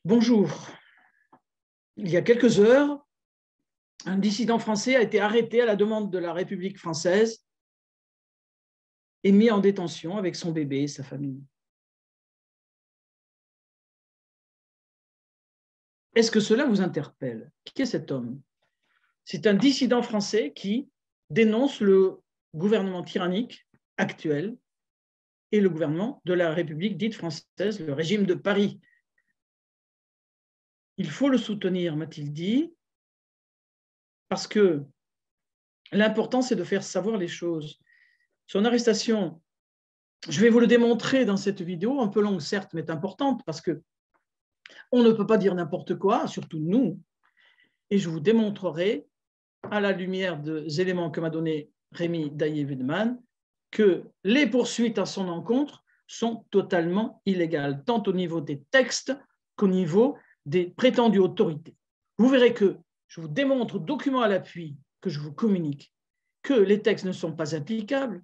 Bonjour. Il y a quelques heures, un dissident français a été arrêté à la demande de la République française et mis en détention avec son bébé et sa famille. Est-ce que cela vous interpelle? Qui est cet homme? C'est un dissident français qui dénonce le gouvernement tyrannique actuel et le gouvernement de la République dite française, le régime de Paris. Il faut le soutenir, m'a-t-il dit, parce que l'important, c'est de faire savoir les choses. Son arrestation, je vais vous le démontrer dans cette vidéo, un peu longue certes, mais importante, parce qu'on ne peut pas dire n'importe quoi, surtout nous, et je vous démontrerai, à la lumière des éléments que m'a donné Rémi Daillé-Wiedemann, que les poursuites à son encontre sont totalement illégales, tant au niveau des textes qu'au niveau des prétendues autorités. Vous verrez que je vous démontre, document à l'appui, que je vous communique, que les textes ne sont pas applicables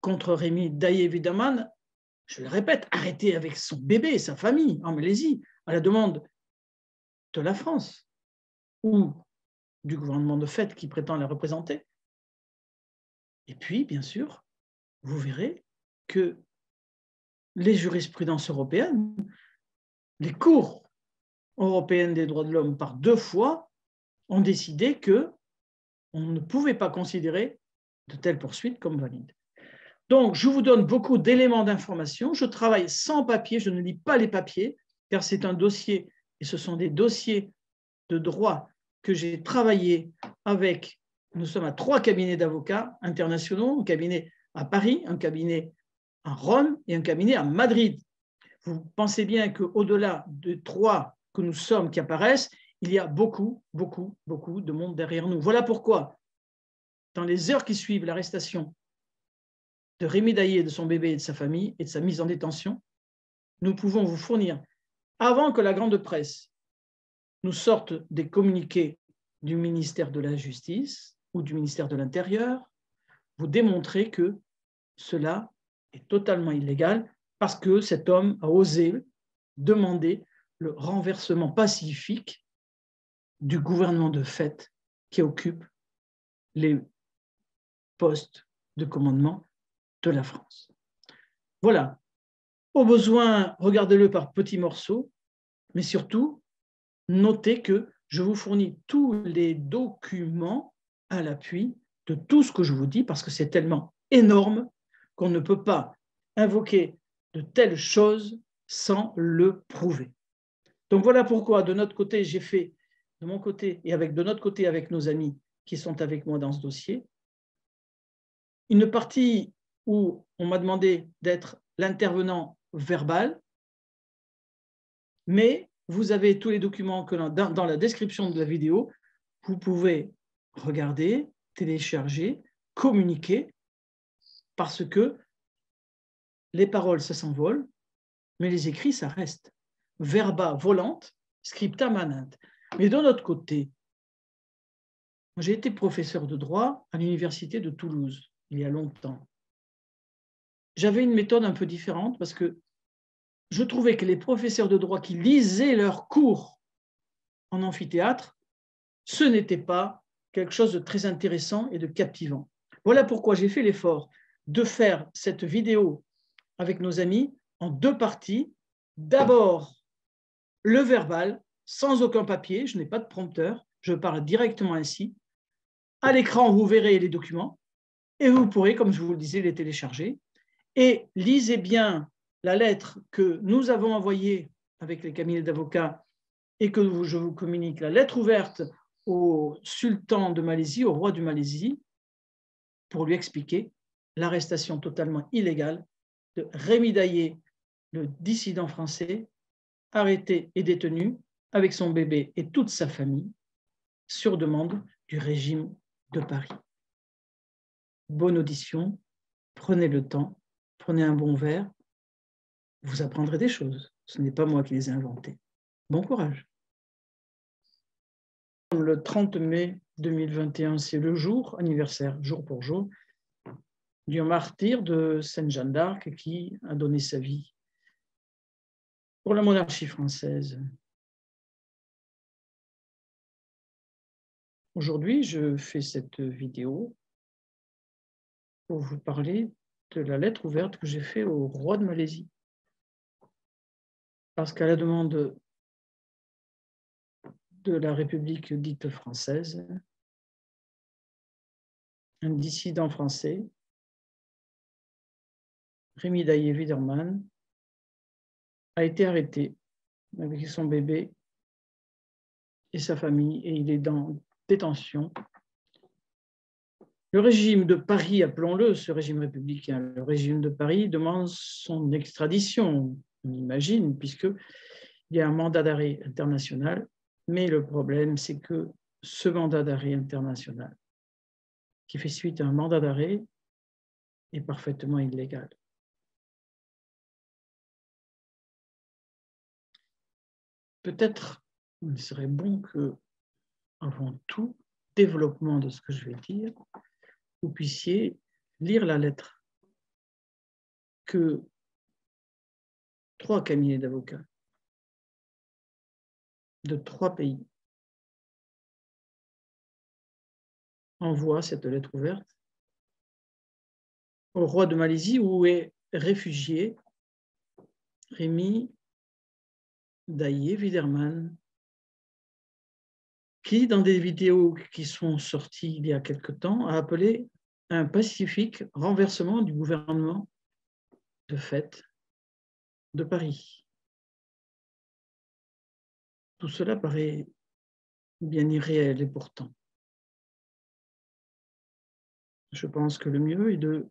contre Rémi Daillé-Wiedemann, je le répète, arrêté avec son bébé et sa famille en Malaisie, à la demande de la France ou du gouvernement de fait qui prétend la représenter. Et puis, bien sûr, vous verrez que les jurisprudences européennes, les cours européennes des droits de l'homme par 2 fois, ont décidé qu'on ne pouvait pas considérer de telles poursuites comme valides. Donc, je vous donne beaucoup d'éléments d'information. Je travaille sans papier, je ne lis pas les papiers, car c'est un dossier, et ce sont des dossiers de droit que j'ai travaillé avec, nous sommes à 3 cabinets d'avocats internationaux, un cabinet à Paris, un cabinet à Rome et un cabinet à Madrid. Vous pensez bien qu'au-delà de 3 que nous sommes qui apparaissent, il y a beaucoup de monde derrière nous. Voilà pourquoi, dans les heures qui suivent l'arrestation de Rémi Daillé, de son bébé et de sa famille et de sa mise en détention, nous pouvons vous fournir, avant que la grande presse nous sorte des communiqués du ministère de la Justice ou du ministère de l'Intérieur, vous démontrer que cela est totalement illégal parce que cet homme a osé demander le renversement pacifique du gouvernement de fait qui occupe les postes de commandement de la France. Voilà. Au besoin, regardez-le par petits morceaux, mais surtout, notez que je vous fournis tous les documents à l'appui de tout ce que je vous dis, parce que c'est tellement énorme qu'on ne peut pas invoquer de telles choses sans le prouver. Donc voilà pourquoi, de notre côté, j'ai fait, de mon côté et de notre côté avec nos amis qui sont avec moi dans ce dossier, une partie où on m'a demandé d'être l'intervenant verbal, mais vous avez tous les documents que dans la description de la vidéo, vous pouvez regarder, télécharger, communiquer, parce que les paroles, ça s'envole, mais les écrits, ça reste. Verba volant, scripta manent. Mais de notre côté, j'ai été professeur de droit à l'université de Toulouse, il y a longtemps. J'avais une méthode un peu différente parce que je trouvais que les professeurs de droit qui lisaient leurs cours en amphithéâtre, ce n'était pas quelque chose de très intéressant et de captivant. Voilà pourquoi j'ai fait l'effort de faire cette vidéo avec nos amis en 2 parties. D'abord, le verbal, sans aucun papier, je n'ai pas de prompteur, je parle directement ainsi. À l'écran, vous verrez les documents et vous pourrez, comme je vous le disais, les télécharger. Et lisez bien la lettre que nous avons envoyée avec les cabinets d'avocats et que je vous communique, la lettre ouverte au sultan de Malaisie, au roi de Malaisie, pour lui expliquer l'arrestation totalement illégale de Rémi Daillé, le dissident français, arrêté et détenu avec son bébé et toute sa famille sur demande du régime de Paris. Bonne audition, prenez le temps, prenez un bon verre, vous apprendrez des choses. Ce n'est pas moi qui les ai inventées. Bon courage. Le 30 mai 2021, c'est le jour, anniversaire, jour pour jour, du martyr de Sainte Jeanne d'Arc qui a donné sa vie pour la monarchie française. Aujourd'hui, je fais cette vidéo pour vous parler de la lettre ouverte que j'ai faite au roi de Malaisie. Parce qu'à la demande de la République dite française, un dissident français, Remy Daillé-Widerman, a été arrêté avec son bébé et sa famille, et il est dans détention. Le régime de Paris, appelons-le ce régime républicain, le régime de Paris demande son extradition, on imagine, puisqu'il y a un mandat d'arrêt international, mais le problème, c'est que ce mandat d'arrêt international, qui fait suite à un mandat d'arrêt, est parfaitement illégal. Peut-être il serait bon que, avant tout développement de ce que je vais dire, vous puissiez lire la lettre que 3 cabinets d'avocats de 3 pays envoient cette lettre ouverte au roi de Malaisie où est réfugié Remy Daillé-Widerman, qui, dans des vidéos qui sont sorties il y a quelque temps, a appelé un pacifique renversement du gouvernement de fait de Paris. Tout cela paraît bien irréel et pourtant, je pense que le mieux est de,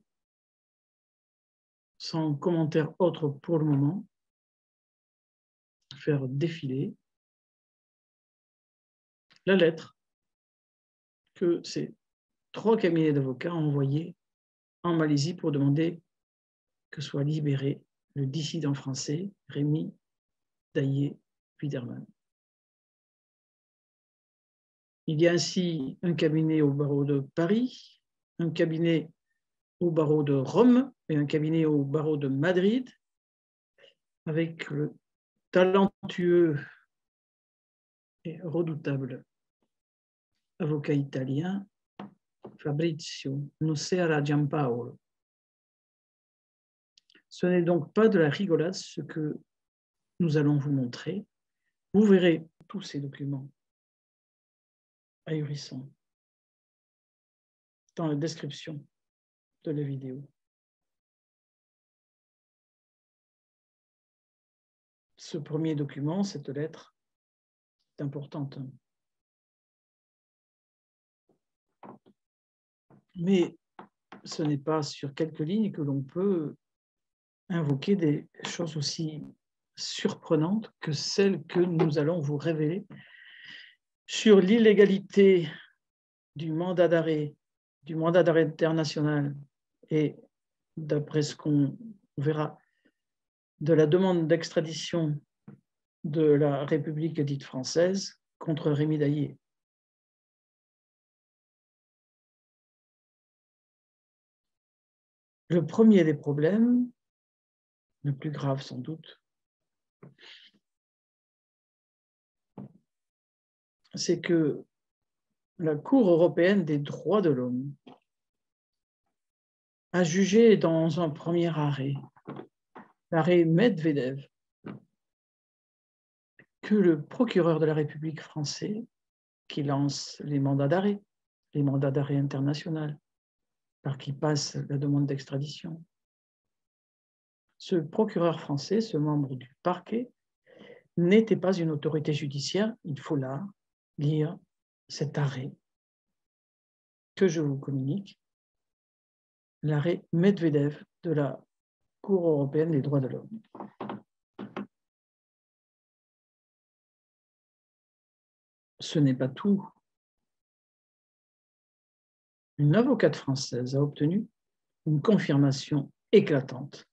sans commentaire autre pour le moment, faire défiler la lettre que ces 3 cabinets d'avocats ont envoyée en Malaisie pour demander que soit libéré le dissident français Remy Daillé-Widerman. Il y a ainsi un cabinet au barreau de Paris, un cabinet au barreau de Rome et un cabinet au barreau de Madrid, avec le talentueux et redoutable avocat italien Fabrizio Nocera Giampaolo. Ce n'est donc pas de la rigolade ce que nous allons vous montrer. Vous verrez tous ces documents ahurissants dans la description de la vidéo. Ce premier document, cette lettre, est importante. Mais ce n'est pas sur quelques lignes que l'on peut invoquer des choses aussi surprenantes que celles que nous allons vous révéler sur l'illégalité du mandat d'arrêt international et, d'après ce qu'on verra, de la demande d'extradition de la République dite française contre Remy Daillé. Le premier des problèmes, le plus grave sans doute, c'est que la Cour européenne des droits de l'homme a jugé dans un premier arrêt, l'arrêt Medvedev, que le procureur de la République français, qui lance les mandats d'arrêt internationaux, par qui passe la demande d'extradition, ce procureur français, ce membre du parquet, n'était pas une autorité judiciaire. Il faut là lire cet arrêt que je vous communique, l'arrêt Medvedev de la Cour européenne des droits de l'homme. Ce n'est pas tout. Une avocate française a obtenu une confirmation éclatante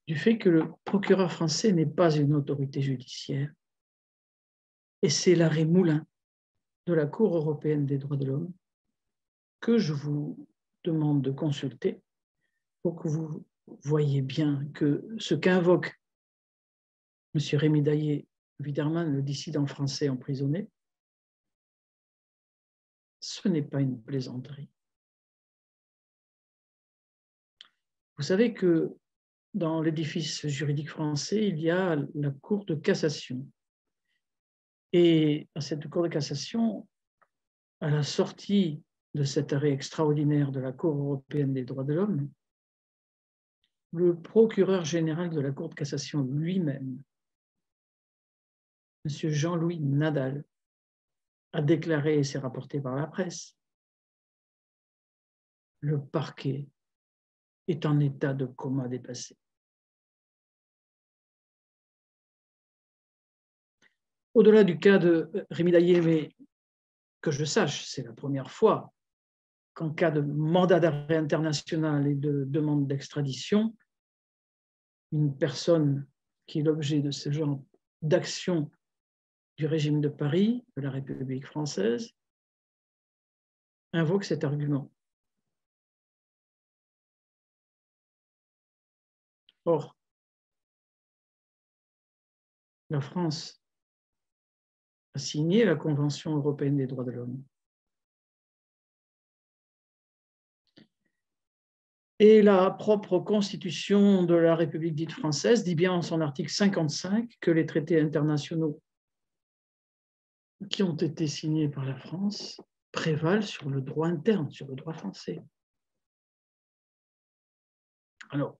du fait que le procureur français n'est pas une autorité judiciaire. Et c'est l'arrêt Moulin de la Cour européenne des droits de l'homme que je vous demande de consulter pour que vous voyez bien que ce qu'invoque M. Remy Daillé-Widerman, le dissident français emprisonné, ce n'est pas une plaisanterie. Vous savez que dans l'édifice juridique français, il y a la Cour de cassation. Et à cette Cour de cassation, à la sortie de cet arrêt extraordinaire de la Cour européenne des droits de l'homme, le procureur général de la Cour de cassation lui-même, M. Jean-Louis Nadal, a déclaré, et c'est rapporté par la presse, le parquet est en état de coma dépassé. Au-delà du cas de Rémi Daillé, mais que je sache, c'est la première fois qu'en cas de mandat d'arrêt international et de demande d'extradition, une personne qui est l'objet de ce genre d'action du régime de Paris, de la République française, invoque cet argument. Or, la France a signé la Convention européenne des droits de l'homme. Et la propre constitution de la République dite française dit bien en son article 55 que les traités internationaux qui ont été signés par la France prévalent sur le droit interne, sur le droit français. Alors,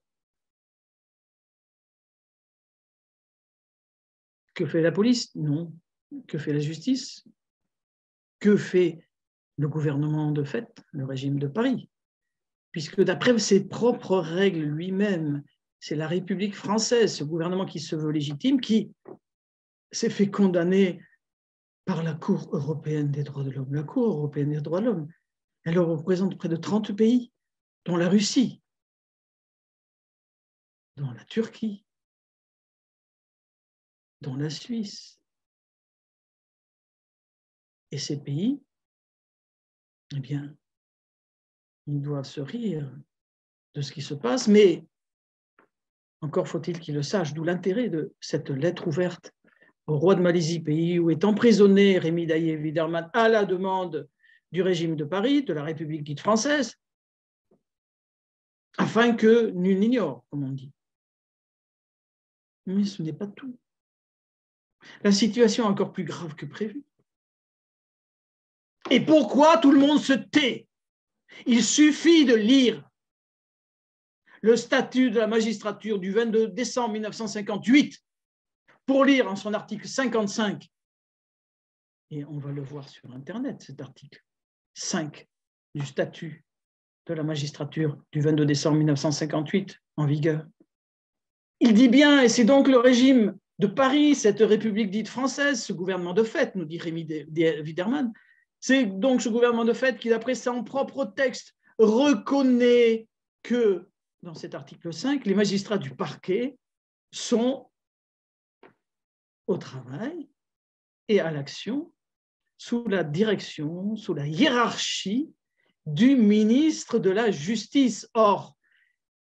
que fait la police? Non. Que fait la justice? Que fait le gouvernement de fait, le régime de Paris? Puisque d'après ses propres règles lui-même, c'est la République française, ce gouvernement qui se veut légitime, qui s'est fait condamner par la Cour européenne des droits de l'homme. La Cour européenne des droits de l'homme, elle représente près de 30 pays, dont la Russie, dont la Turquie, dont la Suisse. Et ces pays, eh bien, ils doivent se rire de ce qui se passe, mais encore faut-il qu'ils le sachent, d'où l'intérêt de cette lettre ouverte au roi de Malaisie, pays où est emprisonné Rémi Daillé-Widerman à la demande du régime de Paris, de la République dite française, afin que nul n'ignore, comme on dit. Mais ce n'est pas tout. La situation est encore plus grave que prévu. Et pourquoi tout le monde se tait? Il suffit de lire le statut de la magistrature du 22 décembre 1958 pour lire en son article 55, et on va le voir sur Internet, cet article 5 du statut de la magistrature du 22 décembre 1958 en vigueur. Il dit bien, et c'est donc le régime de Paris, cette République dite française, ce gouvernement de fait, nous dit Rémi Widerman, c'est donc ce gouvernement de fait qui, d'après son propre texte, reconnaît que, dans cet article 5, les magistrats du parquet sont au travail et à l'action sous la direction, sous la hiérarchie du ministre de la Justice. Or,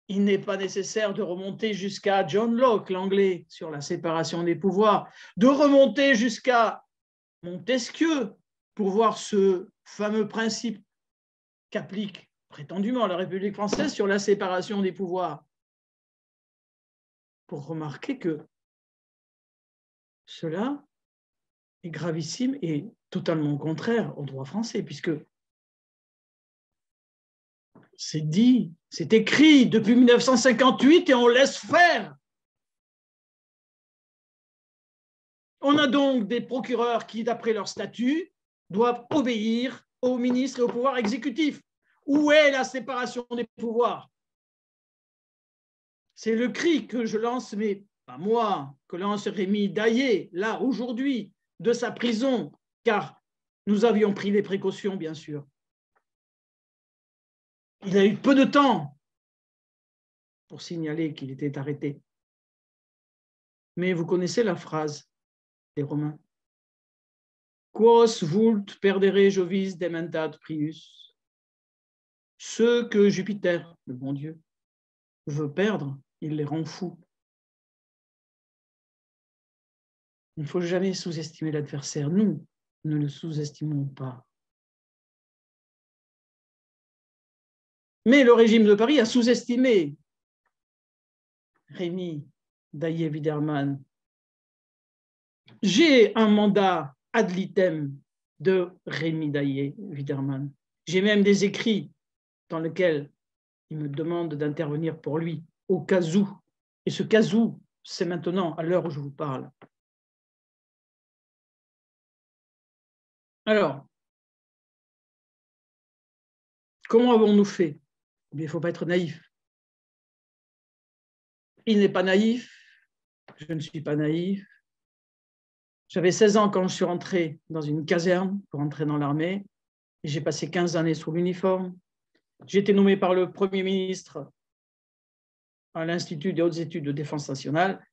il n'est pas nécessaire de remonter jusqu'à John Locke, l'anglais, sur la séparation des pouvoirs, de remonter jusqu'à Montesquieu pour voir ce fameux principe qu'applique prétendument la République française sur la séparation des pouvoirs, pour remarquer que cela est gravissime et totalement contraire au droit français, puisque c'est dit, c'est écrit depuis 1958 et on laisse faire. On a donc des procureurs qui, d'après leur statut, doivent obéir au ministre et au pouvoir exécutif. Où est la séparation des pouvoirs? C'est le cri que je lance, mais pas moi, que lance Rémi Daillé, là, aujourd'hui, de sa prison, car nous avions pris les précautions, bien sûr. Il a eu peu de temps pour signaler qu'il était arrêté. Mais vous connaissez la phrase des Romains. Quos vult perdere Jovis dementat prius. Ceux que Jupiter, le bon Dieu, veut perdre, il les rend fous. Il ne faut jamais sous-estimer l'adversaire. Nous ne le sous-estimons pas. Mais le régime de Paris a sous-estimé Rémy Daillé-Widerman. J'ai un mandat ad litem de Rémy Daillé-Widerman. J'ai même des écrits dans lesquels il me demande d'intervenir pour lui, au cas où. Et ce cas où, c'est maintenant, à l'heure où je vous parle. Alors, comment avons-nous fait? Il ne faut pas être naïf. Il n'est pas naïf, je ne suis pas naïf. J'avais 16 ans quand je suis rentré dans une caserne pour entrer dans l'armée. J'ai passé 15 années sous l'uniforme. J'ai été nommé par le Premier ministre à l'Institut des hautes études de défense nationale.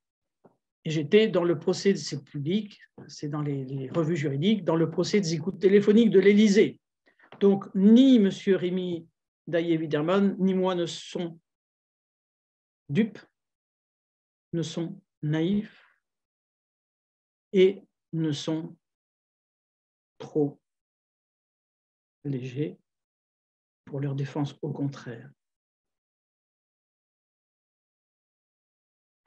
Et j'étais dans le procès, c'est public, c'est dans les revues juridiques, dans le procès des écoutes téléphoniques de l'Élysée. Donc, ni M. Rémy Daillé-Widerman, ni moi ne sont dupes, ne sont naïfs et ne sont trop légers pour leur défense, au contraire.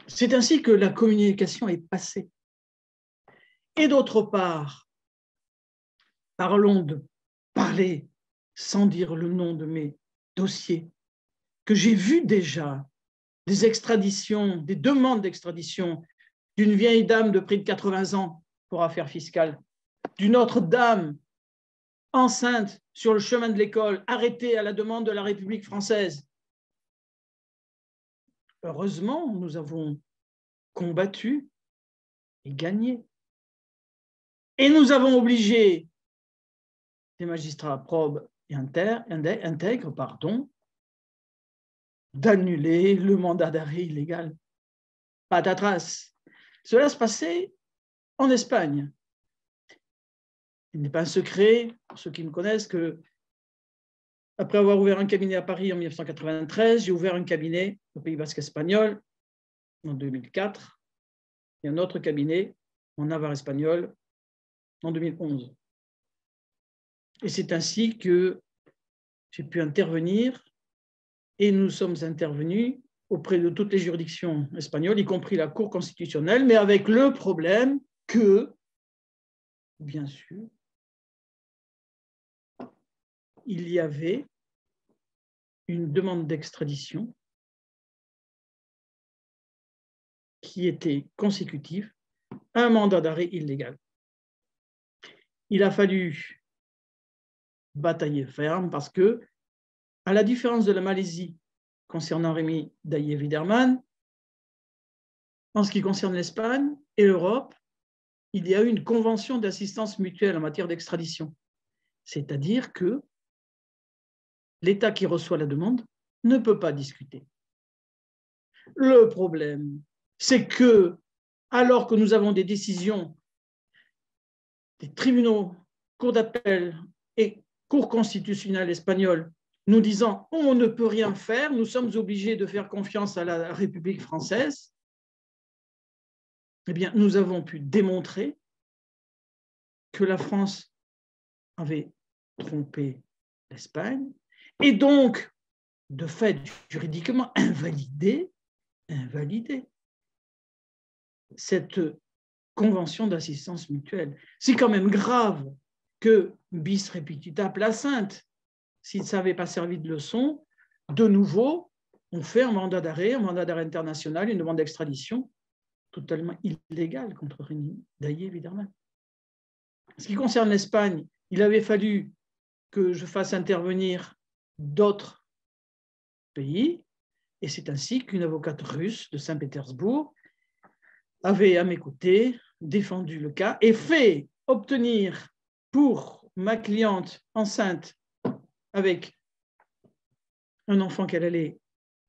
C'est ainsi que la communication est passée. Et d'autre part, parlons de parler sans dire le nom de mes dossiers, que j'ai vu déjà des extraditions, des demandes d'extradition d'une vieille dame de près de 80 ans pour affaires fiscales, d'une autre dame enceinte sur le chemin de l'école, arrêtée à la demande de la République française. Heureusement, nous avons combattu et gagné. Et nous avons obligé des magistrats probes et intègres, d'annuler le mandat d'arrêt illégal. Patatras. Cela se passait en Espagne. Il n'est pas un secret, pour ceux qui me connaissent, que après avoir ouvert un cabinet à Paris en 1993, j'ai ouvert un cabinet au Pays basque espagnol en 2004 et un autre cabinet en Navarre espagnol en 2011. Et c'est ainsi que j'ai pu intervenir et nous sommes intervenus auprès de toutes les juridictions espagnoles, y compris la Cour constitutionnelle, mais avec le problème que, bien sûr, il y avait une demande d'extradition qui était consécutive à un mandat d'arrêt illégal. Il a fallu batailler ferme parce que, à la différence de la Malaisie concernant Rémy Daillé-Widerman, en ce qui concerne l'Espagne et l'Europe, il y a eu une convention d'assistance mutuelle en matière d'extradition. C'est-à-dire que l'État qui reçoit la demande ne peut pas discuter. Le problème, c'est que, alors que nous avons des décisions des tribunaux, cours d'appel et cours constitutionnelle espagnole nous disant on ne peut rien faire, nous sommes obligés de faire confiance à la République française, eh bien, nous avons pu démontrer que la France avait trompé l'Espagne et donc, de fait, juridiquement, invalidé cette convention d'assistance mutuelle. C'est quand même grave que bis repetita placente, s'il ne s'avait pas servi de leçon, de nouveau, on fait un mandat d'arrêt international, une demande d'extradition totalement illégale contre Rémy Daillé-Widerman. En ce qui concerne l'Espagne, il avait fallu que je fasse intervenir d'autres pays, et c'est ainsi qu'une avocate russe de Saint-Pétersbourg avait à mes côtés défendu le cas et fait obtenir pour ma cliente enceinte avec un enfant qu'elle allait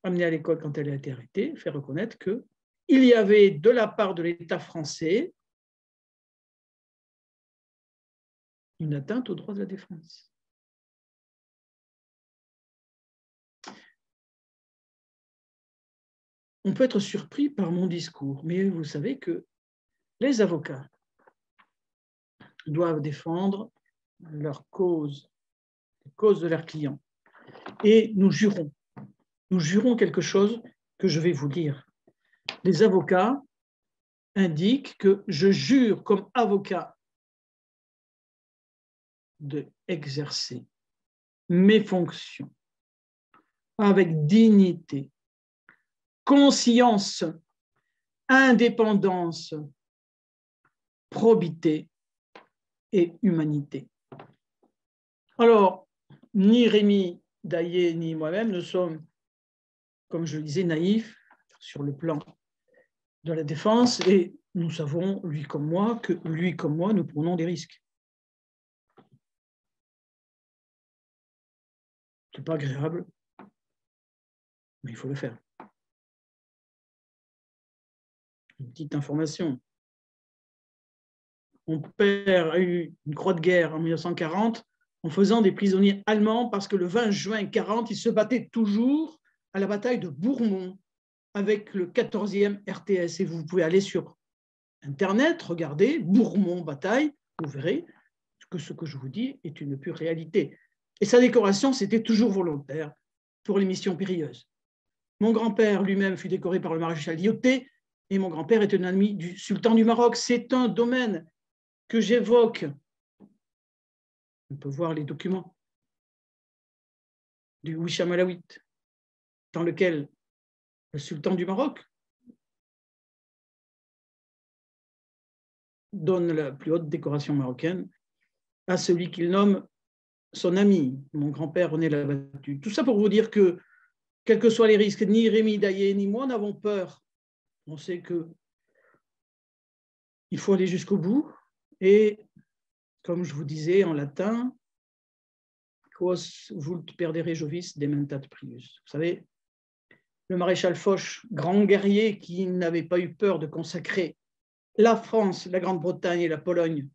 amener à l'école quand elle a été arrêtée, faire reconnaître qu'il y avait de la part de l'État français une atteinte au droit de la défense. On peut être surpris par mon discours, mais vous savez que les avocats doivent défendre leur cause, la cause de leurs clients. et nous jurons quelque chose que je vais vous lire. Les avocats indiquent que je jure comme avocat d'exercer mes fonctions avec dignité, conscience, indépendance, probité et humanité. Alors, ni Rémi Daillé ni moi-même ne sommes, comme je le disais, naïfs sur le plan de la défense et nous savons, lui comme moi, nous prenons des risques. Ce n'est pas agréable, mais il faut le faire. Une petite information. Mon père a eu une croix de guerre en 1940 en faisant des prisonniers allemands parce que le 20 juin 1940, il se battait toujours à la bataille de Bourmont avec le 14e RTS. Et vous pouvez aller sur Internet, regarder Bourmont bataille, vous verrez que ce que je vous dis est une pure réalité. Et sa décoration, c'était toujours volontaire pour les missions périlleuses. Mon grand-père lui-même fut décoré par le maréchal Lyautey et mon grand-père est un ami du sultan du Maroc. C'est un domaine que j'évoque. On peut voir les documents du Hicham Alaouit, dans lequel le sultan du Maroc donne la plus haute décoration marocaine à celui qu'il nomme son ami, mon grand-père René Labattu. Tout ça pour vous dire que, quels que soient les risques, ni Rémi Daillé ni moi n'avons peur. On sait qu'il faut aller jusqu'au bout. Et comme je vous disais en latin, quos vult perdere Jovis dementat prius. Vous savez, le maréchal Foch, grand guerrier qui n'avait pas eu peur de consacrer la France, la Grande-Bretagne et la Pologne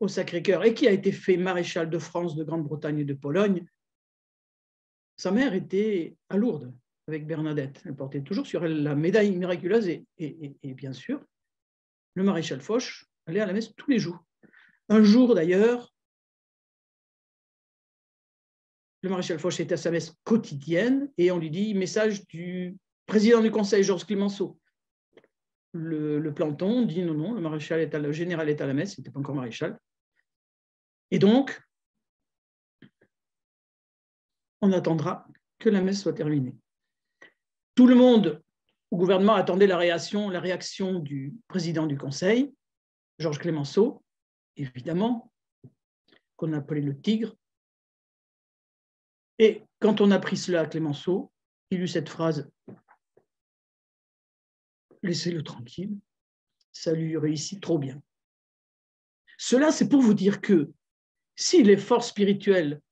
au Sacré-Cœur et qui a été fait maréchal de France, de Grande-Bretagne et de Pologne, sa mère était à Lourdes avec Bernadette. Elle portait toujours sur elle la médaille miraculeuse et bien sûr, le maréchal Foch allait à la messe tous les jours. Un jour d'ailleurs, le maréchal Foch était à sa messe quotidienne et on lui dit message du président du Conseil, Georges Clemenceau. Le planton dit non, le général est à la messe, il n'était pas encore maréchal. Et donc, on attendra que la messe soit terminée. Tout le monde au gouvernement attendait la réaction du président du Conseil, Georges Clemenceau, évidemment, qu'on appelait le tigre. Et quand on a pris cela à Clemenceau, il eut cette phrase « Laissez-le tranquille, ça lui réussit trop bien ». Cela, c'est pour vous dire que si les forces spirituelles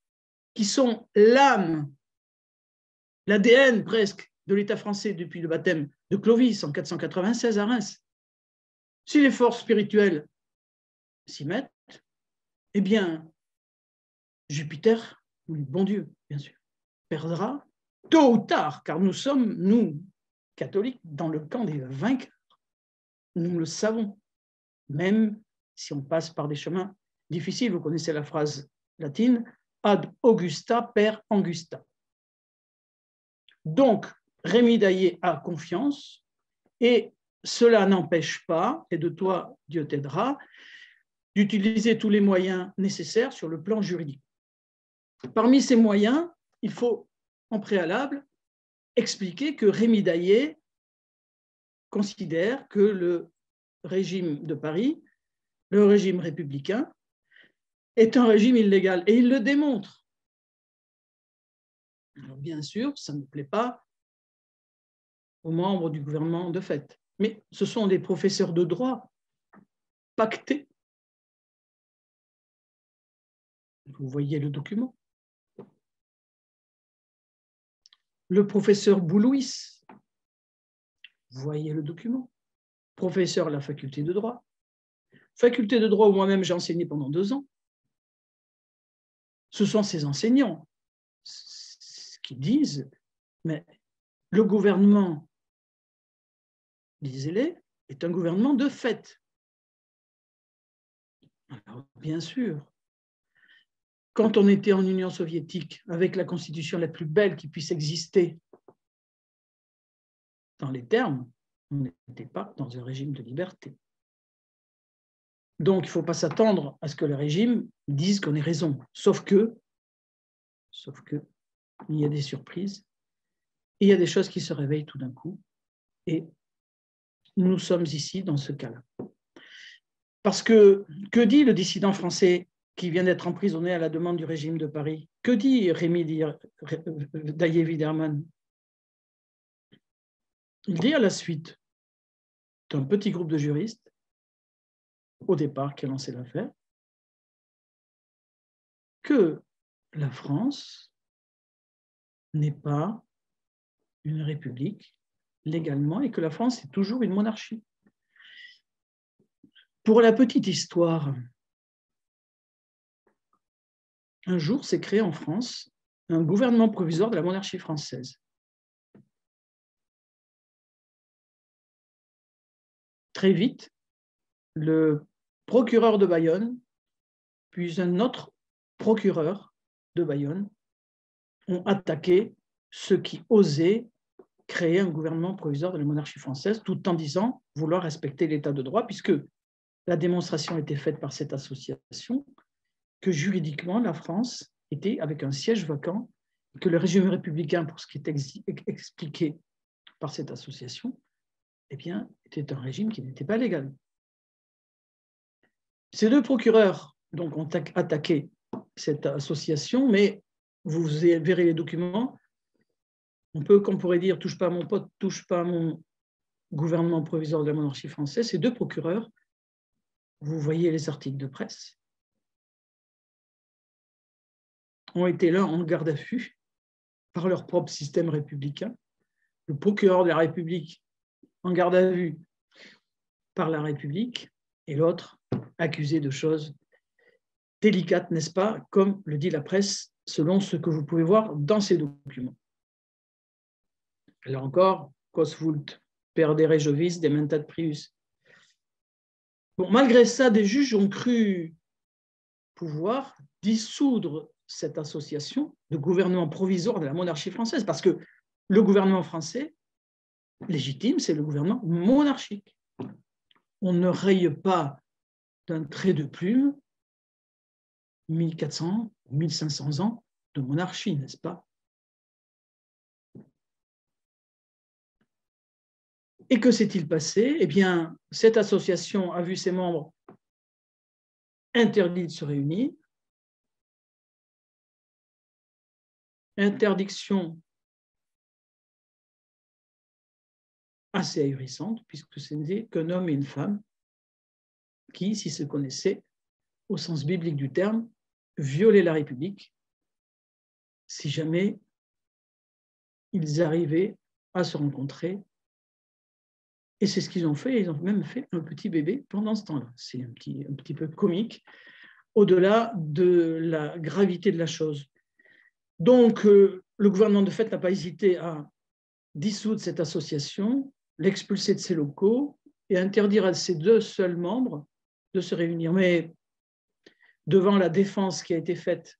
qui sont l'âme, l'ADN presque de l'État français depuis le baptême de Clovis en 496 à Reims, si les forces spirituelles s'y mettent, eh bien, Jupiter, le bon Dieu, bien sûr, perdra tôt ou tard, car nous sommes, nous, catholiques, dans le camp des vainqueurs. Nous le savons, même si on passe par des chemins difficiles. Vous connaissez la phrase latine « ad Augusta per Angusta ». Donc, Rémi Daillé a confiance et cela n'empêche pas, et de toi Dieu t'aidera, d'utiliser tous les moyens nécessaires sur le plan juridique. Parmi ces moyens, il faut en préalable expliquer que Rémi Daillé considère que le régime de Paris, le régime républicain, est un régime illégal et il le démontre. Alors bien sûr, ça ne plaît pas aux membres du gouvernement de fait, mais ce sont des professeurs de droit pactés. Vous voyez le document. Le professeur Boulouis, vous voyez le document. Professeur à la faculté de droit. Faculté de droit où moi-même j'ai enseigné pendant 2 ans. Ce sont ces enseignants qui disent, mais le gouvernement, disez-les, est un gouvernement de fait. Alors, bien sûr, quand on était en Union soviétique, avec la constitution la plus belle qui puisse exister, dans les termes, on n'était pas dans un régime de liberté. Donc, il ne faut pas s'attendre à ce que le régime dise qu'on ait raison. Sauf que, il y a des surprises, et il y a des choses qui se réveillent tout d'un coup, et nous sommes ici dans ce cas-là. Parce que dit le dissident français qui vient d'être emprisonné à la demande du régime de Paris? Que dit Rémi Daillé-Widerman? Il dit à la suite d'un petit groupe de juristes, au départ, qui a lancé l'affaire, que la France n'est pas une république légalement et que la France est toujours une monarchie. Pour la petite histoire, un jour s'est créé en France un gouvernement provisoire de la monarchie française. Très vite, le procureur de Bayonne, puis un autre procureur de Bayonne ont attaqué ceux qui osaient créer un gouvernement provisoire de la monarchie française, tout en disant vouloir respecter l'état de droit, puisque la démonstration était faite par cette association que juridiquement, la France était avec un siège vacant, et que le régime républicain, pour ce qui est expliqué par cette association, eh bien, était un régime qui n'était pas légal. Ces deux procureurs donc, ont attaqué cette association, mais vous verrez les documents. Qu'on pourrait dire, touche pas à mon pote, touche pas à mon gouvernement provisoire de la monarchie française. Ces deux procureurs, vous voyez les articles de presse, ont été là en garde à vue par leur propre système républicain. Le procureur de la République en garde à vue par la République et l'autre accusé de choses délicates, n'est-ce pas, comme le dit la presse, selon ce que vous pouvez voir dans ces documents. Là encore, quos vult perdere Jovis dementat prius. Bon, malgré ça, des juges ont cru pouvoir dissoudre cette association de gouvernement provisoire de la monarchie française, parce que le gouvernement français, légitime, c'est le gouvernement monarchique. On ne raye pas d'un trait de plume 1400, 1500 ans de monarchie, n'est-ce pas? Et que s'est-il passé? Eh bien, cette association a vu ses membres interdits de se réunir, interdiction assez ahurissante, puisque ce n'était qu'un homme et une femme qui, s'ils se connaissaient, au sens biblique du terme, violaient la République si jamais ils arrivaient à se rencontrer. Et c'est ce qu'ils ont fait. Ils ont même fait un petit bébé pendant ce temps-là. C'est un petit peu comique, au-delà de la gravité de la chose. Donc, le gouvernement, de fait, n'a pas hésité à dissoudre cette association, l'expulser de ses locaux et interdire à ses deux seuls membres de se réunir. Mais devant la défense qui a été faite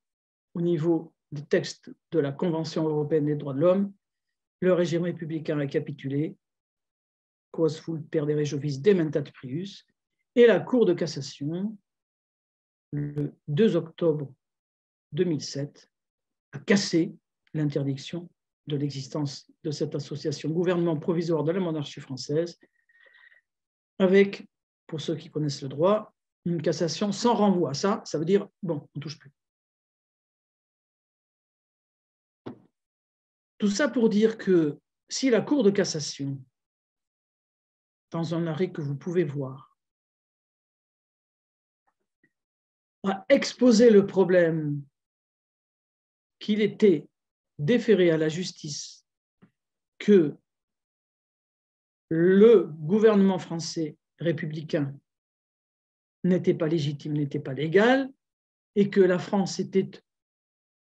au niveau du texte de la Convention européenne des droits de l'homme, le régime républicain a capitulé, quos vult perdere Jovis dementat prius, et la Cour de cassation, le 2 octobre 2007, a cassé l'interdiction de l'existence de cette association gouvernement provisoire de la monarchie française, avec, pour ceux qui connaissent le droit, une cassation sans renvoi. Ça veut dire, bon, on ne touche plus. Tout ça pour dire que si la Cour de cassation, dans un arrêt que vous pouvez voir, a exposé le problème qu'il était déféré à la justice que le gouvernement français républicain n'était pas légitime, n'était pas légal, et que la France était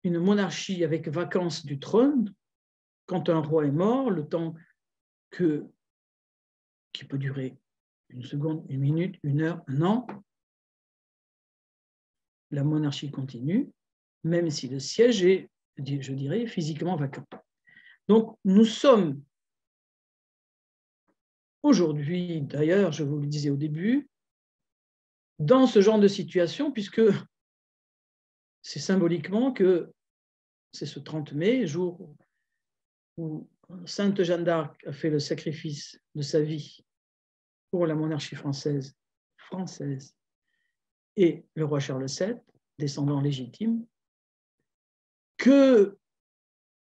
une monarchie avec vacance du trône, quand un roi est mort, le temps qui peut durer une seconde, une minute, une heure, un an, la monarchie continue, même si le siège est, je dirais, physiquement vacant. Donc, nous sommes aujourd'hui, d'ailleurs, je vous le disais au début, dans ce genre de situation, puisque c'est symboliquement que c'est ce 30 mai, jour où Sainte Jeanne d'Arc a fait le sacrifice de sa vie pour la monarchie française, et le roi Charles VII, descendant légitime, que,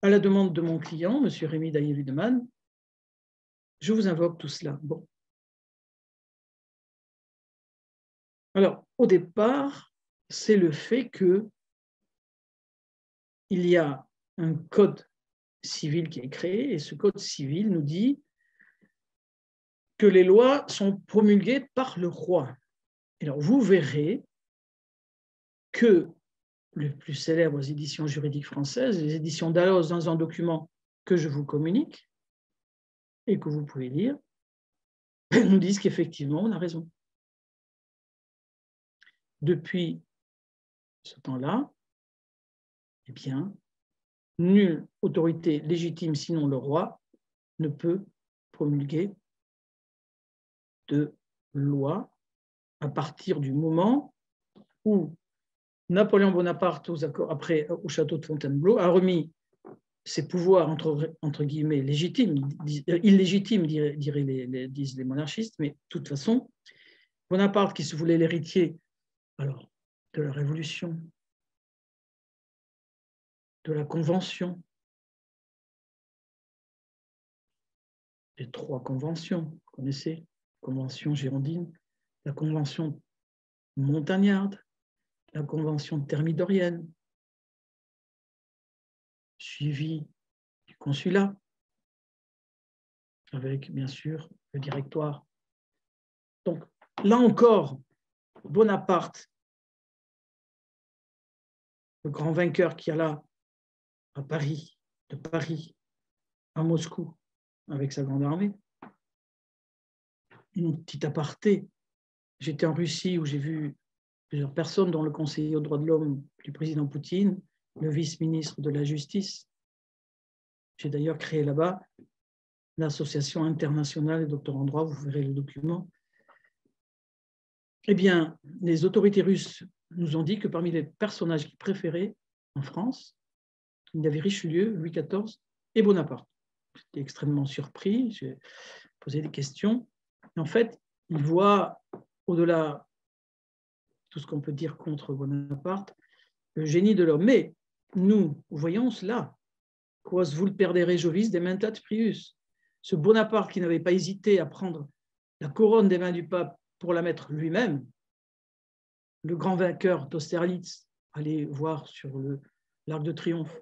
à la demande de mon client, M. Rémy Daillé-Ludemann, je vous invoque tout cela. Bon. Alors, au départ, c'est le fait qu'il y a un code civil qui est créé, et ce code civil nous dit que les lois sont promulguées par le roi. Alors, vous verrez que les plus célèbres éditions juridiques françaises, les éditions Dalloz, dans un document que je vous communique et que vous pouvez lire, nous disent qu'effectivement, on a raison. Depuis ce temps-là, eh bien, nulle autorité légitime, sinon le roi, ne peut promulguer de loi à partir du moment où Napoléon Bonaparte, après au château de Fontainebleau, a remis ses pouvoirs entre guillemets légitimes, illégitimes, disent les monarchistes, mais de toute façon, Bonaparte, qui se voulait l'héritier alors de la Révolution, de la Convention, les 3 conventions, vous connaissez, Convention girondine, la Convention montagnarde, la Convention thermidorienne, suivie du consulat, avec bien sûr le directoire. Donc là encore, Bonaparte, le grand vainqueur qui alla à Paris, de Paris à Moscou avec sa grande armée, une petite aparté. J'étais en Russie où j'ai vu plusieurs personnes, dont le conseiller aux droits de l'homme du président Poutine, le vice-ministre de la Justice. J'ai d'ailleurs créé là-bas l'Association internationale des docteurs en droit, vous verrez le document. Eh bien, les autorités russes nous ont dit que parmi les personnages qu'ils préféraient en France, il y avait Richelieu, Louis XIV et Bonaparte. J'étais extrêmement surpris, j'ai posé des questions. Et en fait, ils voient, au-delà de tout ce qu'on peut dire contre Bonaparte, le génie de l'homme. Mais nous voyons cela. Quos vult perdere Jovis dementat prius. Ce Bonaparte qui n'avait pas hésité à prendre la couronne des mains du pape pour la mettre lui-même, le grand vainqueur d'Austerlitz, allez voir sur l'Arc de Triomphe.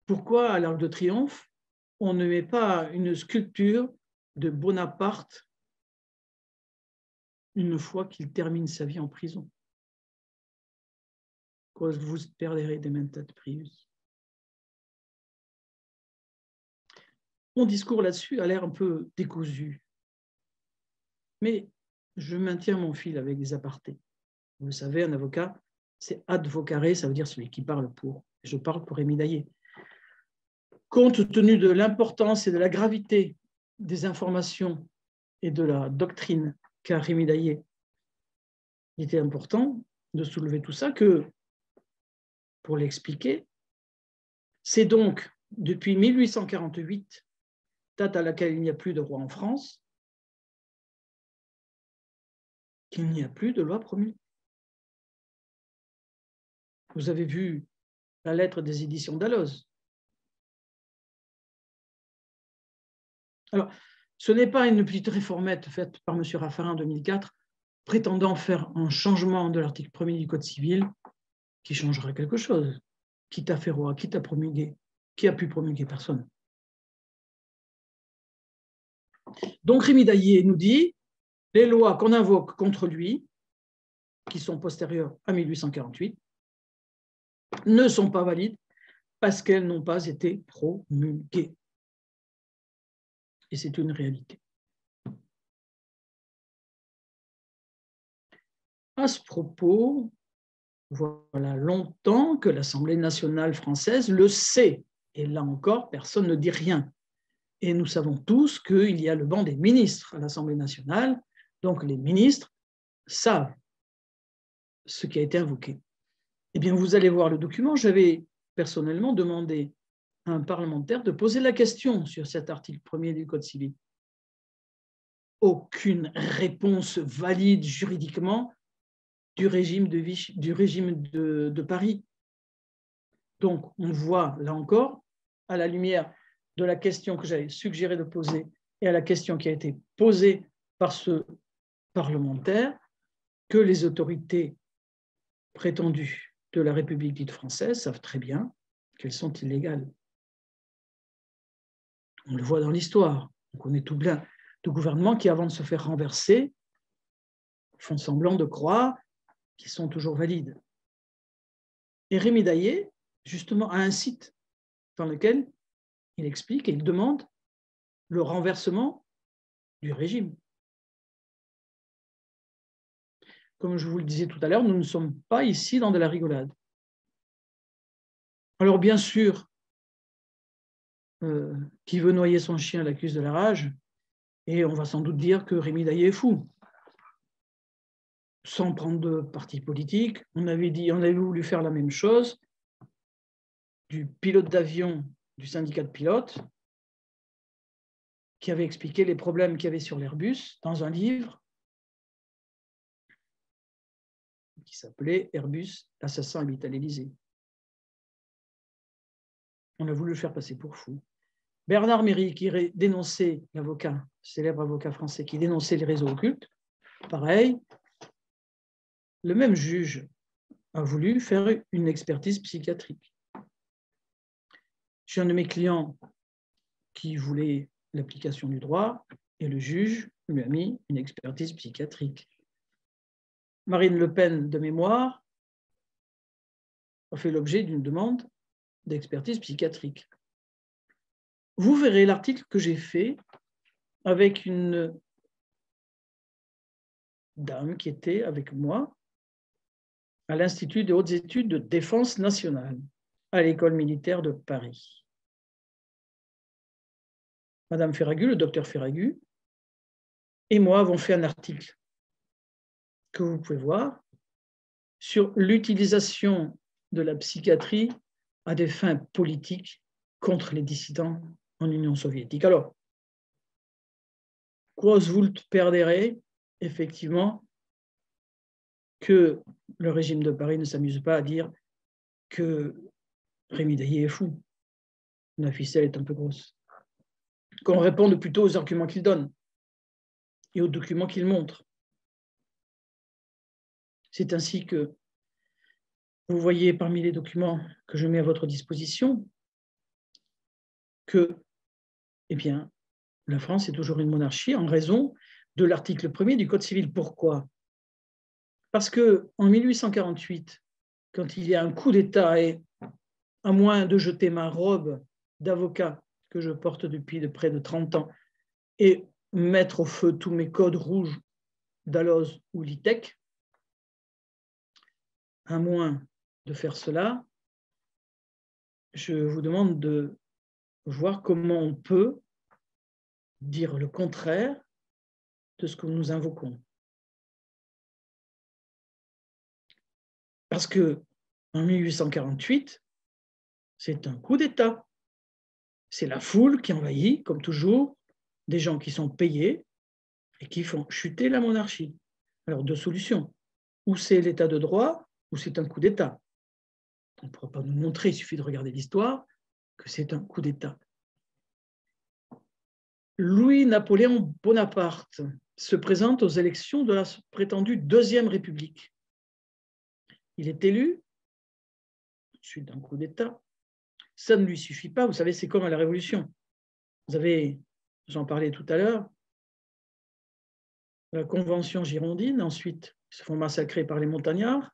Pourquoi à l'Arc de Triomphe, on ne met pas une sculpture de Bonaparte une fois qu'il termine sa vie en prison? Quos vult perdere dementat prius. Mon discours là-dessus a l'air un peu décousu, mais je maintiens mon fil avec des apartés. Vous le savez, un avocat, c'est advocare, ça veut dire celui qui parle pour. Je parle pour Rémy Daillé. Compte tenu de l'importance et de la gravité des informations et de la doctrine qu'a Rémy Daillé, il était important de soulever tout ça, que, pour l'expliquer, c'est donc depuis 1848, date à laquelle il n'y a plus de roi en France, qu'il n'y a plus de loi promulguée. Vous avez vu la lettre des éditions Dalloz. Alors, ce n'est pas une petite réformette faite par M. Raffarin en 2004, prétendant faire un changement de l'article 1er du Code civil qui changera quelque chose. Quitte à faire roi, quitte à promulguer. Qui a pu promulguer? Personne. Donc Rémy Daillé nous dit, les lois qu'on invoque contre lui, qui sont postérieures à 1848, ne sont pas valides parce qu'elles n'ont pas été promulguées. Et c'est une réalité. À ce propos, Voilà longtemps que l'Assemblée nationale française le sait. Et là encore, personne ne dit rien. Et nous savons tous qu'il y a le banc des ministres à l'Assemblée nationale, donc les ministres savent ce qui a été invoqué. Eh bien, vous allez voir le document. J'avais personnellement demandé à un parlementaire de poser la question sur cet article 1er du Code civil. Aucune réponse valide juridiquement du régime de Paris. Donc, on voit, là encore, à la lumière de la question que j'avais suggéré de poser et à la question qui a été posée par ce parlementaire, que les autorités prétendues de la République dite française savent très bien qu'elles sont illégales. On le voit dans l'histoire. On connaît tout plein de gouvernements qui, avant de se faire renverser, font semblant de croire qu'ils sont toujours valides. Et Rémi Daillé, justement, a un site dans lequel il explique et il demande le renversement du régime. Comme je vous le disais tout à l'heure, nous ne sommes pas ici dans de la rigolade. Alors bien sûr, qui veut noyer son chien l'accuse de la rage, et on va sans doute dire que Rémi Daillé est fou. Sans prendre de parti politique, on avait voulu faire la même chose du pilote d'avion du syndicat de pilotes, qui avait expliqué les problèmes qu'il y avait sur l'Airbus dans un livre qui s'appelait Airbus, l'assassin habite à l'Élysée. On a voulu le faire passer pour fou. Bernard Méry, qui dénonçait l'avocat, célèbre avocat français, qui dénonçait les réseaux occultes, pareil, le même juge a voulu faire une expertise psychiatrique. J'ai un de mes clients qui voulait l'application du droit et le juge lui a mis une expertise psychiatrique. Marine Le Pen, de mémoire, a fait l'objet d'une demande d'expertise psychiatrique. Vous verrez l'article que j'ai fait avec une dame qui était avec moi à l'Institut des hautes études de défense nationale, à l'École militaire de Paris. Madame Ferragu, le docteur Ferragu, et moi avons fait un article que vous pouvez voir sur l'utilisation de la psychiatrie à des fins politiques contre les dissidents en Union soviétique. Alors, quos vult perdere, effectivement, que le régime de Paris ne s'amuse pas à dire que Rémi Daillé est fou. La ficelle est un peu grosse. Qu'on réponde plutôt aux arguments qu'il donne et aux documents qu'il montre. C'est ainsi que vous voyez parmi les documents que je mets à votre disposition que, eh bien, la France est toujours une monarchie en raison de l'article 1er du Code civil. Pourquoi ? Parce qu'en 1848, quand il y a un coup d'État et à moins de jeter ma robe d'avocat que je porte depuis de près de 30 ans et mettre au feu tous mes codes rouges d'Alloz ou l'ITEC, à moins de faire cela, je vous demande de voir comment on peut dire le contraire de ce que nous invoquons. Parce qu'en 1848, c'est un coup d'État. C'est la foule qui envahit, comme toujours, des gens qui sont payés et qui font chuter la monarchie. Alors, deux solutions. Ou c'est l'état de droit, ou c'est un coup d'État. On ne pourra pas nous montrer, il suffit de regarder l'histoire, que c'est un coup d'État. Louis-Napoléon Bonaparte se présente aux élections de la prétendue Deuxième République. Il est élu, suite d'un coup d'État. Ça ne lui suffit pas, vous savez, c'est comme à la Révolution. Vous avez, j'en parlais tout à l'heure, la Convention girondine, ensuite ils se font massacrer par les montagnards,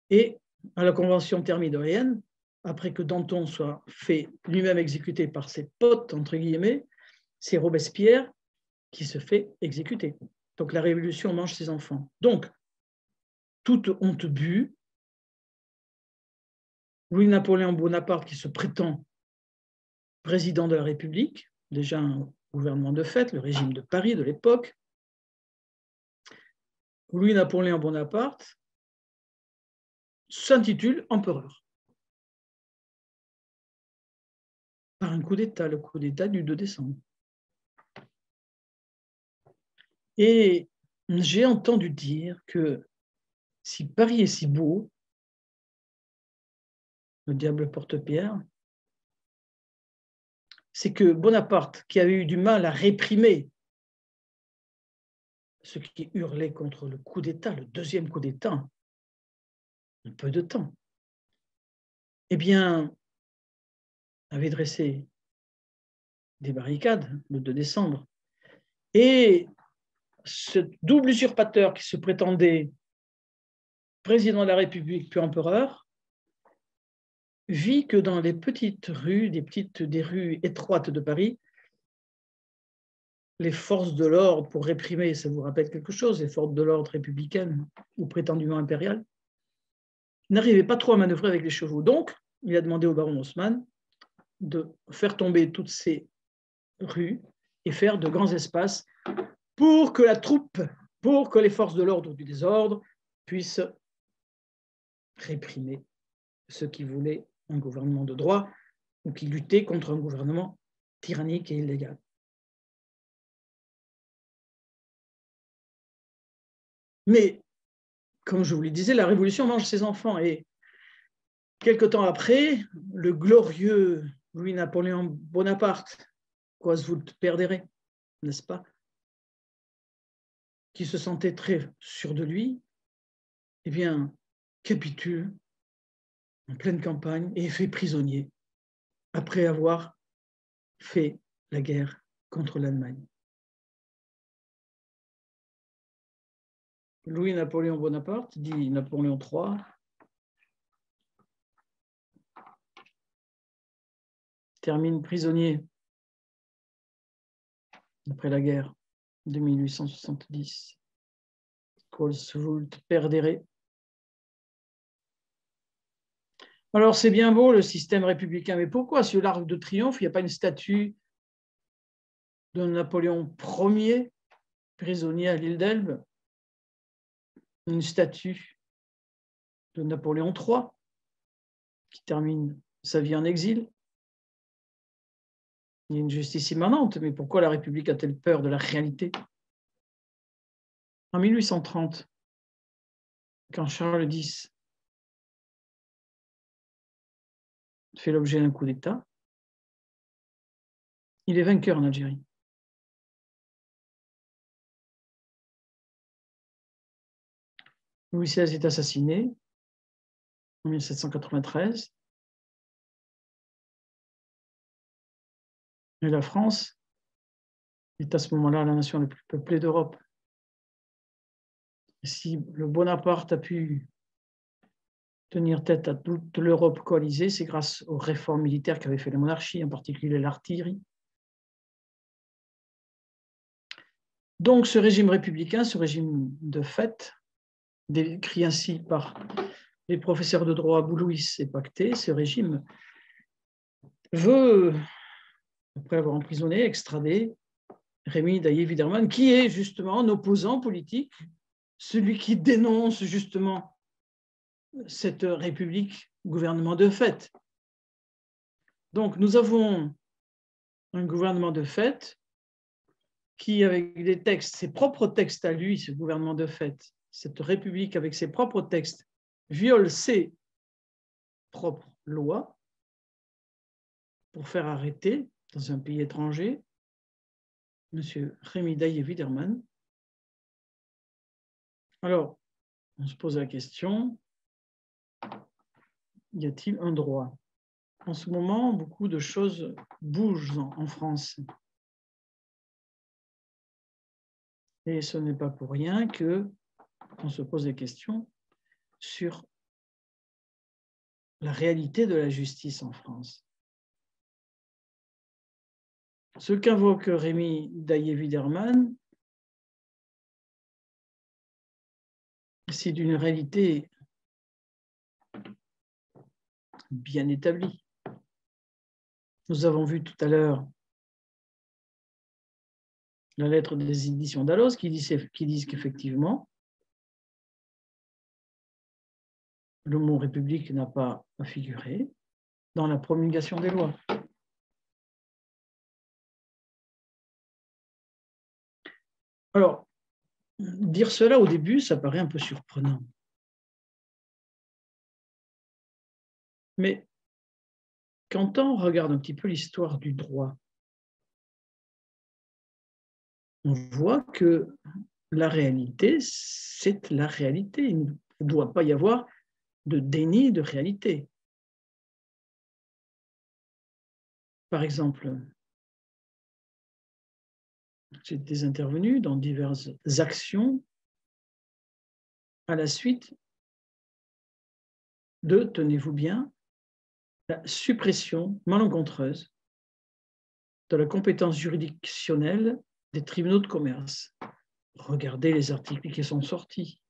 et à la Convention thermidorienne, après que Danton soit fait lui-même exécuter par ses potes, entre guillemets, c'est Robespierre qui se fait exécuter. Donc la Révolution mange ses enfants. Donc, toute honte bue, Louis-Napoléon Bonaparte qui se prétend président de la République, déjà un gouvernement de fait, le régime de Paris de l'époque. Louis-Napoléon Bonaparte s'intitule empereur par un coup d'État, le coup d'État du 2 décembre. Et j'ai entendu dire que si Paris est si beau, le diable porte pierre, c'est que Bonaparte, qui avait eu du mal à réprimer ceux qui hurlaient contre le coup d'État, le deuxième coup d'État, en peu de temps, eh bien, avait dressé des barricades le 2 décembre. Et ce double usurpateur qui se prétendait président de la République puis empereur vit que dans les petites rues, des rues étroites de Paris, les forces de l'ordre pour réprimer, ça vous rappelle quelque chose, les forces de l'ordre républicaines ou prétendument impériales, n'arrivaient pas trop à manœuvrer avec les chevaux. Donc, il a demandé au baron Haussmann de faire tomber toutes ces rues et faire de grands espaces pour que la troupe, pour que les forces de l'ordre ou du désordre puissent réprimer ceux qui voulaient un gouvernement de droit ou qui luttaient contre un gouvernement tyrannique et illégal. Mais, comme je vous le disais, la Révolution mange ses enfants. Et quelque temps après, le glorieux Louis-Napoléon Bonaparte, quas vult perdere, n'est-ce pas, qui se sentait très sûr de lui, eh bien, capitule en pleine campagne et est fait prisonnier après avoir fait la guerre contre l'Allemagne. Louis-Napoléon Bonaparte, dit Napoléon III, termine prisonnier après la guerre de 1870. Quos vult perdere. Alors, c'est bien beau le système républicain, mais pourquoi sur l'Arc de Triomphe, il n'y a pas une statue de Napoléon Ier, prisonnier à l'île d'Elbe, une statue de Napoléon III, qui termine sa vie en exil? Il y a une justice immanente, mais pourquoi la République a-t-elle peur de la réalité? En 1830, quand Charles X fait l'objet d'un coup d'État, il est vainqueur en Algérie. Louis XVI est assassiné en 1793. Et la France est à ce moment-là la nation la plus peuplée d'Europe. Si le Bonaparte a pu tenir tête à toute l'Europe coalisée, c'est grâce aux réformes militaires qu'avait fait la monarchie, en particulier l'artillerie. Donc ce régime républicain, ce régime de fait, décrit ainsi par les professeurs de droit Boulouis et Pacté, ce régime veut, après avoir emprisonné, extradé Rémy Daillé-Widerman, qui est justement un opposant politique, celui qui dénonce justement cette république, gouvernement de fait. Donc nous avons un gouvernement de fait qui, avec des textes, ses propres textes à lui, ce gouvernement de fait, cette république avec ses propres textes, viole ses propres lois pour faire arrêter dans un pays étranger M. Rémy Daillé-Widerman. Alors, on se pose la question, y a-t-il un droit? En ce moment, beaucoup de choses bougent en France. Et ce n'est pas pour rien qu'on se pose des questions sur la réalité de la justice en France. Ce qu'invoque Rémy Daillé-Widerman, c'est d'une réalité bien établi. Nous avons vu tout à l'heure la lettre des éditions Dalloz qui disent qu'effectivement, le mot république n'a pas à figurer dans la promulgation des lois. Alors, dire cela au début, ça paraît un peu surprenant. Mais quand on regarde un petit peu l'histoire du droit, on voit que la réalité, c'est la réalité. Il ne doit pas y avoir de déni de réalité. Par exemple, j'étais intervenu dans diverses actions à la suite de, tenez-vous bien, la suppression malencontreuse de la compétence juridictionnelle des tribunaux de commerce. Regardez les articles qui sont sortis.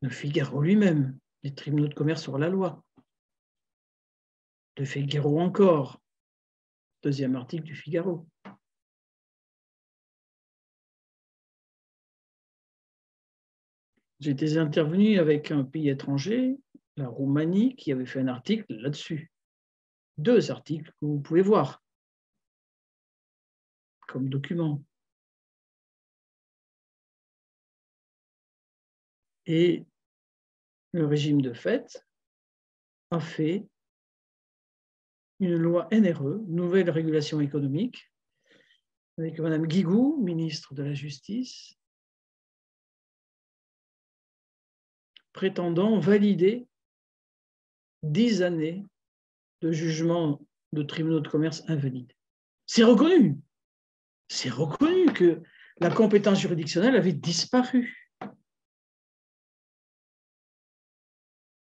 Le Figaro lui-même, les tribunaux de commerce sur la loi. Le Figaro encore, deuxième article du Figaro. J'étais intervenu avec un pays étranger, la Roumanie, qui avait fait un article là-dessus. 2 articles que vous pouvez voir comme document. Et le régime de fait a fait une loi NRE, Nouvelle Régulation Économique, avec Mme Guigou, ministre de la Justice, prétendant valider 10 années de jugement de tribunaux de commerce invalides. C'est reconnu. C'est reconnu que la compétence juridictionnelle avait disparu.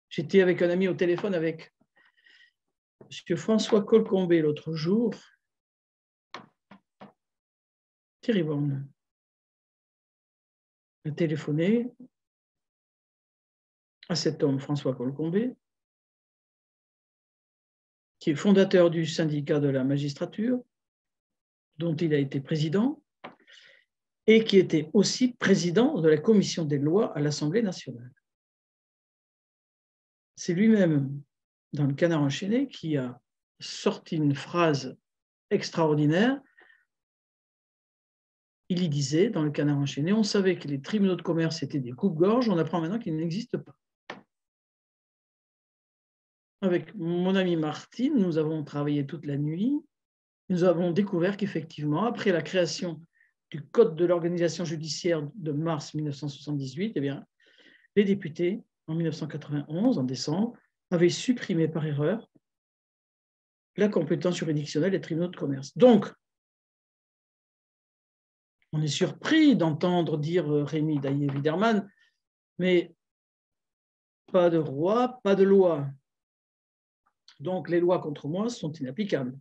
J'étais avec un ami au téléphone avec M. François Colcombé l'autre jour. Thierry Borne a téléphoné à cet homme, François Colcombé, qui est fondateur du syndicat de la magistrature, dont il a été président, et qui était aussi président de la commission des lois à l'Assemblée nationale. C'est lui-même, dans le Canard enchaîné, qui a sorti une phrase extraordinaire. Il y disait, dans le Canard enchaîné, on savait que les tribunaux de commerce étaient des coupe-gorge, on apprend maintenant qu'ils n'existent pas. Avec mon ami Martine, nous avons travaillé toute la nuit. Nous avons découvert qu'effectivement, après la création du Code de l'organisation judiciaire de mars 1978, eh bien, les députés, en 1991, en décembre, avaient supprimé par erreur la compétence juridictionnelle des tribunaux de commerce. Donc, on est surpris d'entendre dire Rémi Daillé-Widerman, mais pas de roi, pas de loi. Donc, les lois contre moi sont inapplicables.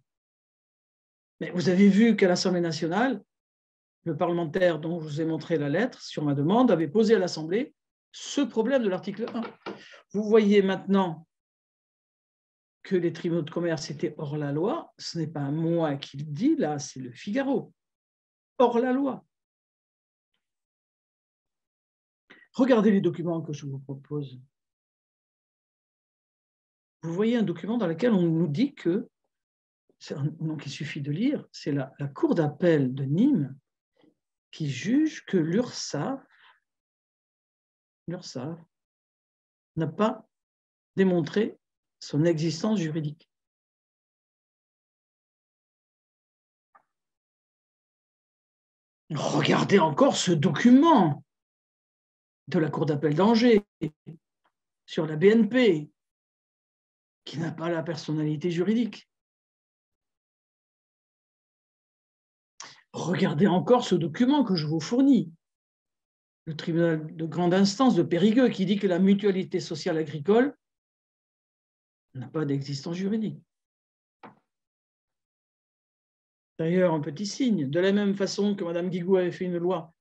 Mais vous avez vu qu'à l'Assemblée nationale, le parlementaire dont je vous ai montré la lettre, sur ma demande, avait posé à l'Assemblée ce problème de l'article 1. Vous voyez maintenant que les tribunaux de commerce étaient hors la loi. Ce n'est pas moi qui le dis, là, c'est le Figaro. Hors la loi. Regardez les documents que je vous propose. Vous voyez un document dans lequel on nous dit que, donc il suffit de lire, c'est la Cour d'appel de Nîmes qui juge que l'URSSAF n'a pas démontré son existence juridique. Regardez encore ce document de la Cour d'appel d'Angers sur la BNP, qui n'a pas la personnalité juridique. Regardez encore ce document que je vous fournis, le tribunal de grande instance de Périgueux, qui dit que la mutualité sociale agricole n'a pas d'existence juridique. D'ailleurs, un petit signe, de la même façon que Mme Guigou avait fait une loi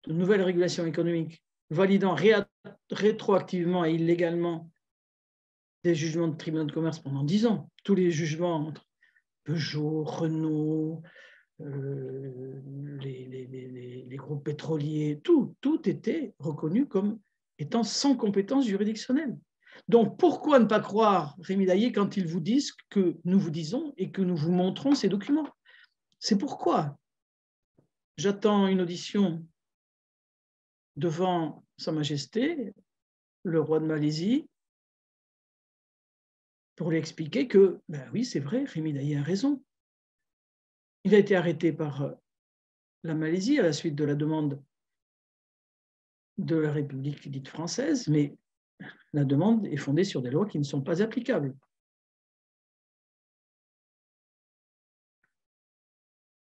de nouvelle régulation économique, validant rétroactivement et illégalement des jugements de tribunal de commerce pendant 10 ans. Tous les jugements entre Peugeot, Renault, les groupes pétroliers, tout était reconnu comme étant sans compétence juridictionnelle. Donc, pourquoi ne pas croire Rémi Daillé quand ils vous disent que nous vous disons et que nous vous montrons ces documents? C'est pourquoi j'attends une audition devant Sa Majesté, le roi de Malaisie, pour lui expliquer que, ben oui, c'est vrai, Rémi Daillé a raison. Il a été arrêté par la Malaisie à la suite de la demande de la République dite française, mais la demande est fondée sur des lois qui ne sont pas applicables.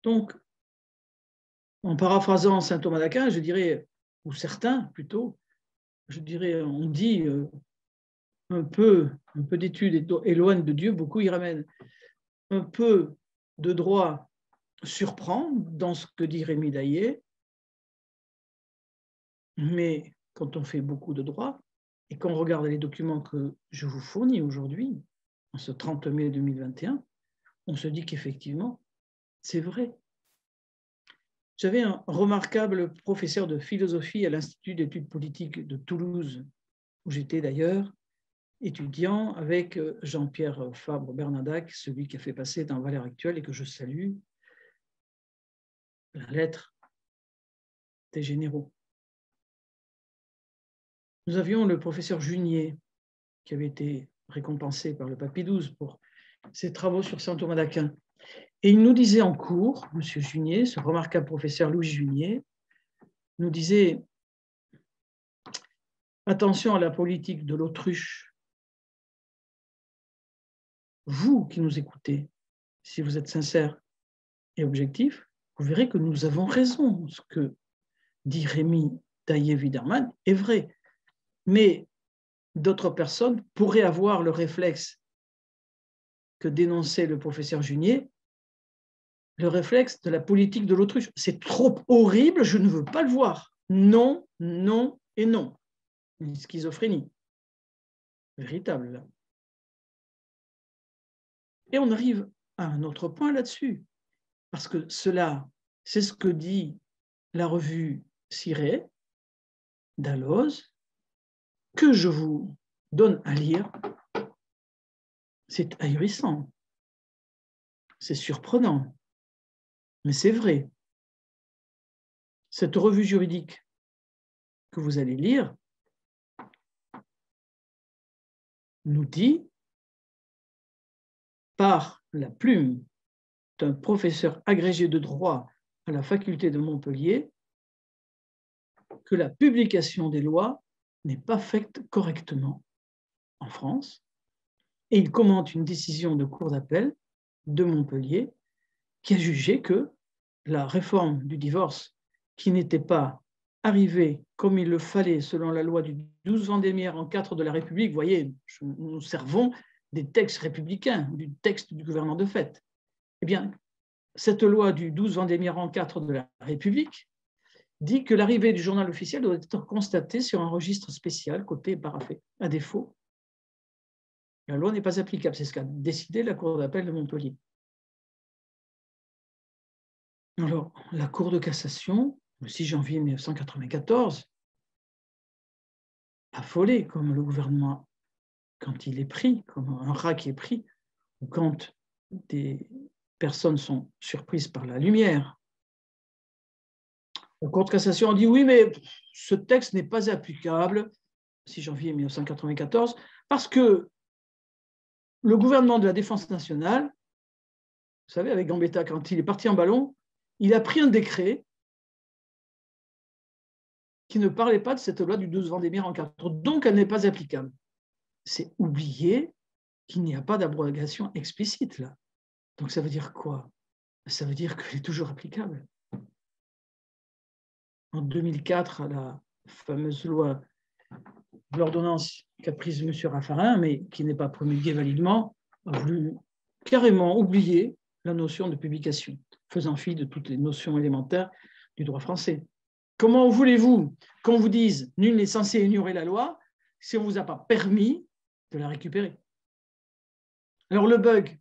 Donc, en paraphrasant saint Thomas d'Aquin, je dirais, ou certains plutôt, je dirais, on dit un peu d'études éloigne de Dieu, beaucoup y ramènent. Un peu de droit surprend dans ce que dit Rémi Daillé, mais quand on fait beaucoup de droit, et qu'on regarde les documents que je vous fournis aujourd'hui, en ce 30 mai 2021, on se dit qu'effectivement, c'est vrai. J'avais un remarquable professeur de philosophie à l'Institut d'études politiques de Toulouse, où j'étais d'ailleurs étudiant avec Jean-Pierre Fabre-Bernadac, celui qui a fait passer dans Valeurs actuelles et que je salue, la lettre des généraux. Nous avions le professeur Junier, qui avait été récompensé par le Pape 12 pour ses travaux sur saint Thomas d'Aquin. Et il nous disait en cours, M. Junier, ce remarquable professeur Louis Junier, nous disait « Attention à la politique de l'autruche. Vous qui nous écoutez, si vous êtes sincère et objectif, vous verrez que nous avons raison. Ce que dit Rémi Daillé-Widerman est vrai. Mais d'autres personnes pourraient avoir le réflexe que dénonçait le professeur Junier, le réflexe de la politique de l'autruche. C'est trop horrible, je ne veux pas le voir. Non, non et non. Une schizophrénie véritable, là. Et on arrive à un autre point là-dessus, parce que cela, c'est ce que dit la revue Ciré, Dalloz, que je vous donne à lire. C'est ahurissant, c'est surprenant, mais c'est vrai. Cette revue juridique que vous allez lire nous dit, par la plume d'un professeur agrégé de droit à la faculté de Montpellier, que la publication des lois n'est pas faite correctement en France, et il commente une décision de cour d'appel de Montpellier qui a jugé que la réforme du divorce, qui n'était pas arrivée comme il le fallait selon la loi du 12 Vendémiaire en 4 de la République, vous voyez, nous servons des textes républicains, du texte du gouverneur de fait. Eh bien, cette loi du 12 Vendémiaire en 4 de la République dit que l'arrivée du journal officiel doit être constatée sur un registre spécial, coté et paraphé. À défaut, la loi n'est pas applicable. C'est ce qu'a décidé la Cour d'appel de Montpellier. Alors, la Cour de cassation, le 6 janvier 1994, affolé comme le gouvernement quand il est pris, comme un rat qui est pris, ou quand des personnes sont surprises par la lumière. La Cour de cassation a dit oui, mais ce texte n'est pas applicable, 6 janvier 1994, parce que le gouvernement de la Défense nationale, vous savez, avec Gambetta, quand il est parti en ballon, il a pris un décret qui ne parlait pas de cette loi du 12 Vendémiaire en 4. Donc, elle n'est pas applicable. C'est oublier qu'il n'y a pas d'abrogation explicite là. Donc, ça veut dire quoi? Ça veut dire qu'elle est toujours applicable. En 2004, à la fameuse loi de l'ordonnance qu'a prise M. Raffarin, mais qui n'est pas promulguée validement, a voulu carrément oublier la notion de publication, faisant fi de toutes les notions élémentaires du droit français. Comment voulez-vous qu'on vous dise « nul n'est censé ignorer la loi » si on ne vous a pas permis de la récupérer. Alors le bug,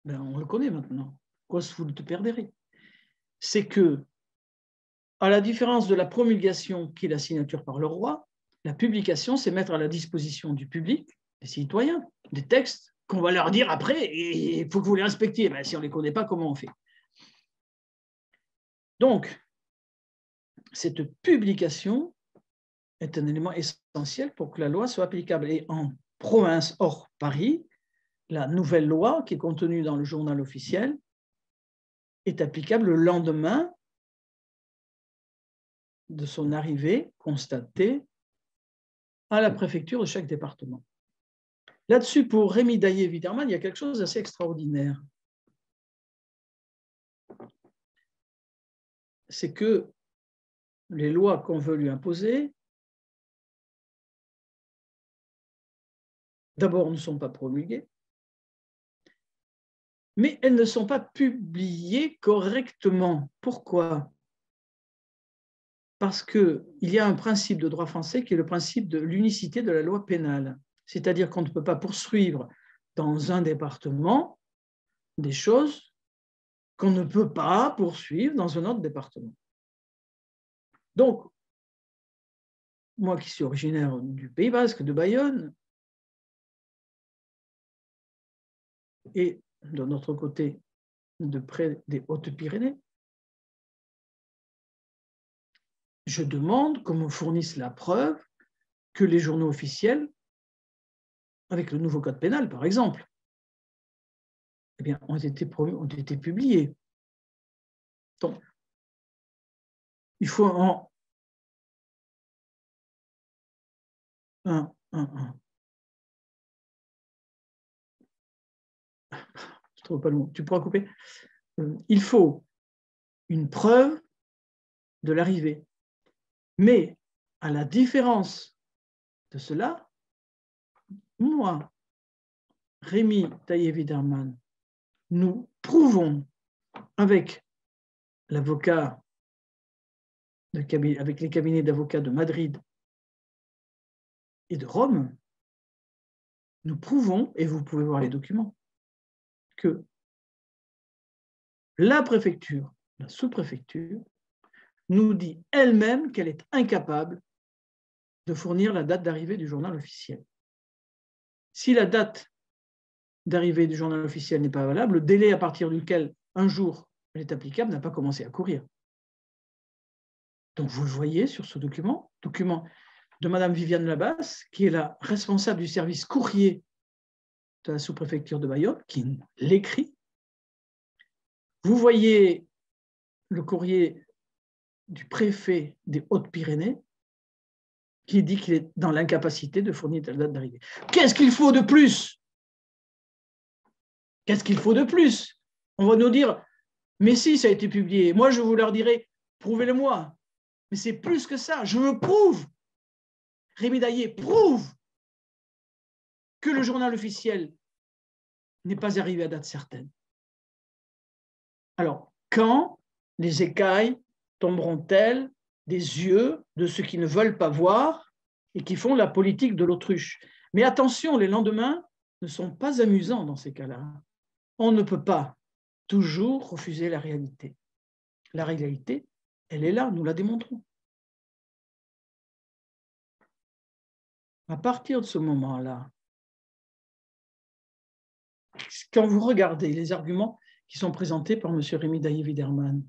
ben, on le connaît maintenant, cause vous te perdrez. C'est que, à la différence de la promulgation qui est la signature par le roi, la publication, c'est mettre à la disposition du public, des citoyens, des textes qu'on va leur dire après, et il faut que vous les respectiez. Ben, si on ne les connaît pas, comment on fait? Donc, cette publication est un élément essentiel pour que la loi soit applicable. Et en province hors Paris, la nouvelle loi qui est contenue dans le journal officiel est applicable le lendemain de son arrivée constatée à la préfecture de chaque département. Là-dessus, pour Rémi Daillé-Widerman, il y a quelque chose d'assez extraordinaire. C'est que les lois qu'on veut lui imposer, d'abord, ne sont pas promulguées, mais elles ne sont pas publiées correctement. Pourquoi? Parce qu'il y a un principe de droit français qui est le principe de l'unicité de la loi pénale. C'est-à-dire qu'on ne peut pas poursuivre dans un département des choses qu'on ne peut pas poursuivre dans un autre département. Donc, moi qui suis originaire du Pays Basque, de Bayonne, et de notre côté, de près des Hautes-Pyrénées, je demande qu'on me fournisse la preuve que les journaux officiels, avec le nouveau code pénal par exemple, eh bien, ont été publiés. Donc, il faut je trouve pas le mot, tu pourras couper. Il faut une preuve de l'arrivée. Mais à la différence de cela, moi, Rémi Daillé-Widerman, nous prouvons avec l'avocat, avec les cabinets d'avocats de Madrid et de Rome, nous prouvons, et vous pouvez voir les documents, que la préfecture, la sous-préfecture, nous dit elle-même qu'elle est incapable de fournir la date d'arrivée du journal officiel. Si la date d'arrivée du journal officiel n'est pas valable, le délai à partir duquel un jour elle est applicable n'a pas commencé à courir. Donc vous le voyez sur ce document de Madame Viviane Labasse, qui est la responsable du service courrier de la sous-préfecture de Bayonne, qui l'écrit. Vous voyez le courrier du préfet des Hautes-Pyrénées, qui dit qu'il est dans l'incapacité de fournir telle date d'arrivée. Qu'est-ce qu'il faut de plus? Qu'est-ce qu'il faut de plus? On va nous dire, mais si, ça a été publié. Moi, je vous leur dirai, prouvez-le-moi. Mais c'est plus que ça. Je le prouve. Rémi Daillé prouve que le journal officiel n'est pas arrivé à date certaine. Alors, quand les écailles tomberont-elles des yeux de ceux qui ne veulent pas voir et qui font la politique de l'autruche? Mais attention, les lendemains ne sont pas amusants dans ces cas-là. On ne peut pas toujours refuser la réalité. La réalité, elle est là, nous la démontrons. À partir de ce moment-là, quand vous regardez les arguments qui sont présentés par M. Rémi Daillé-Widerman,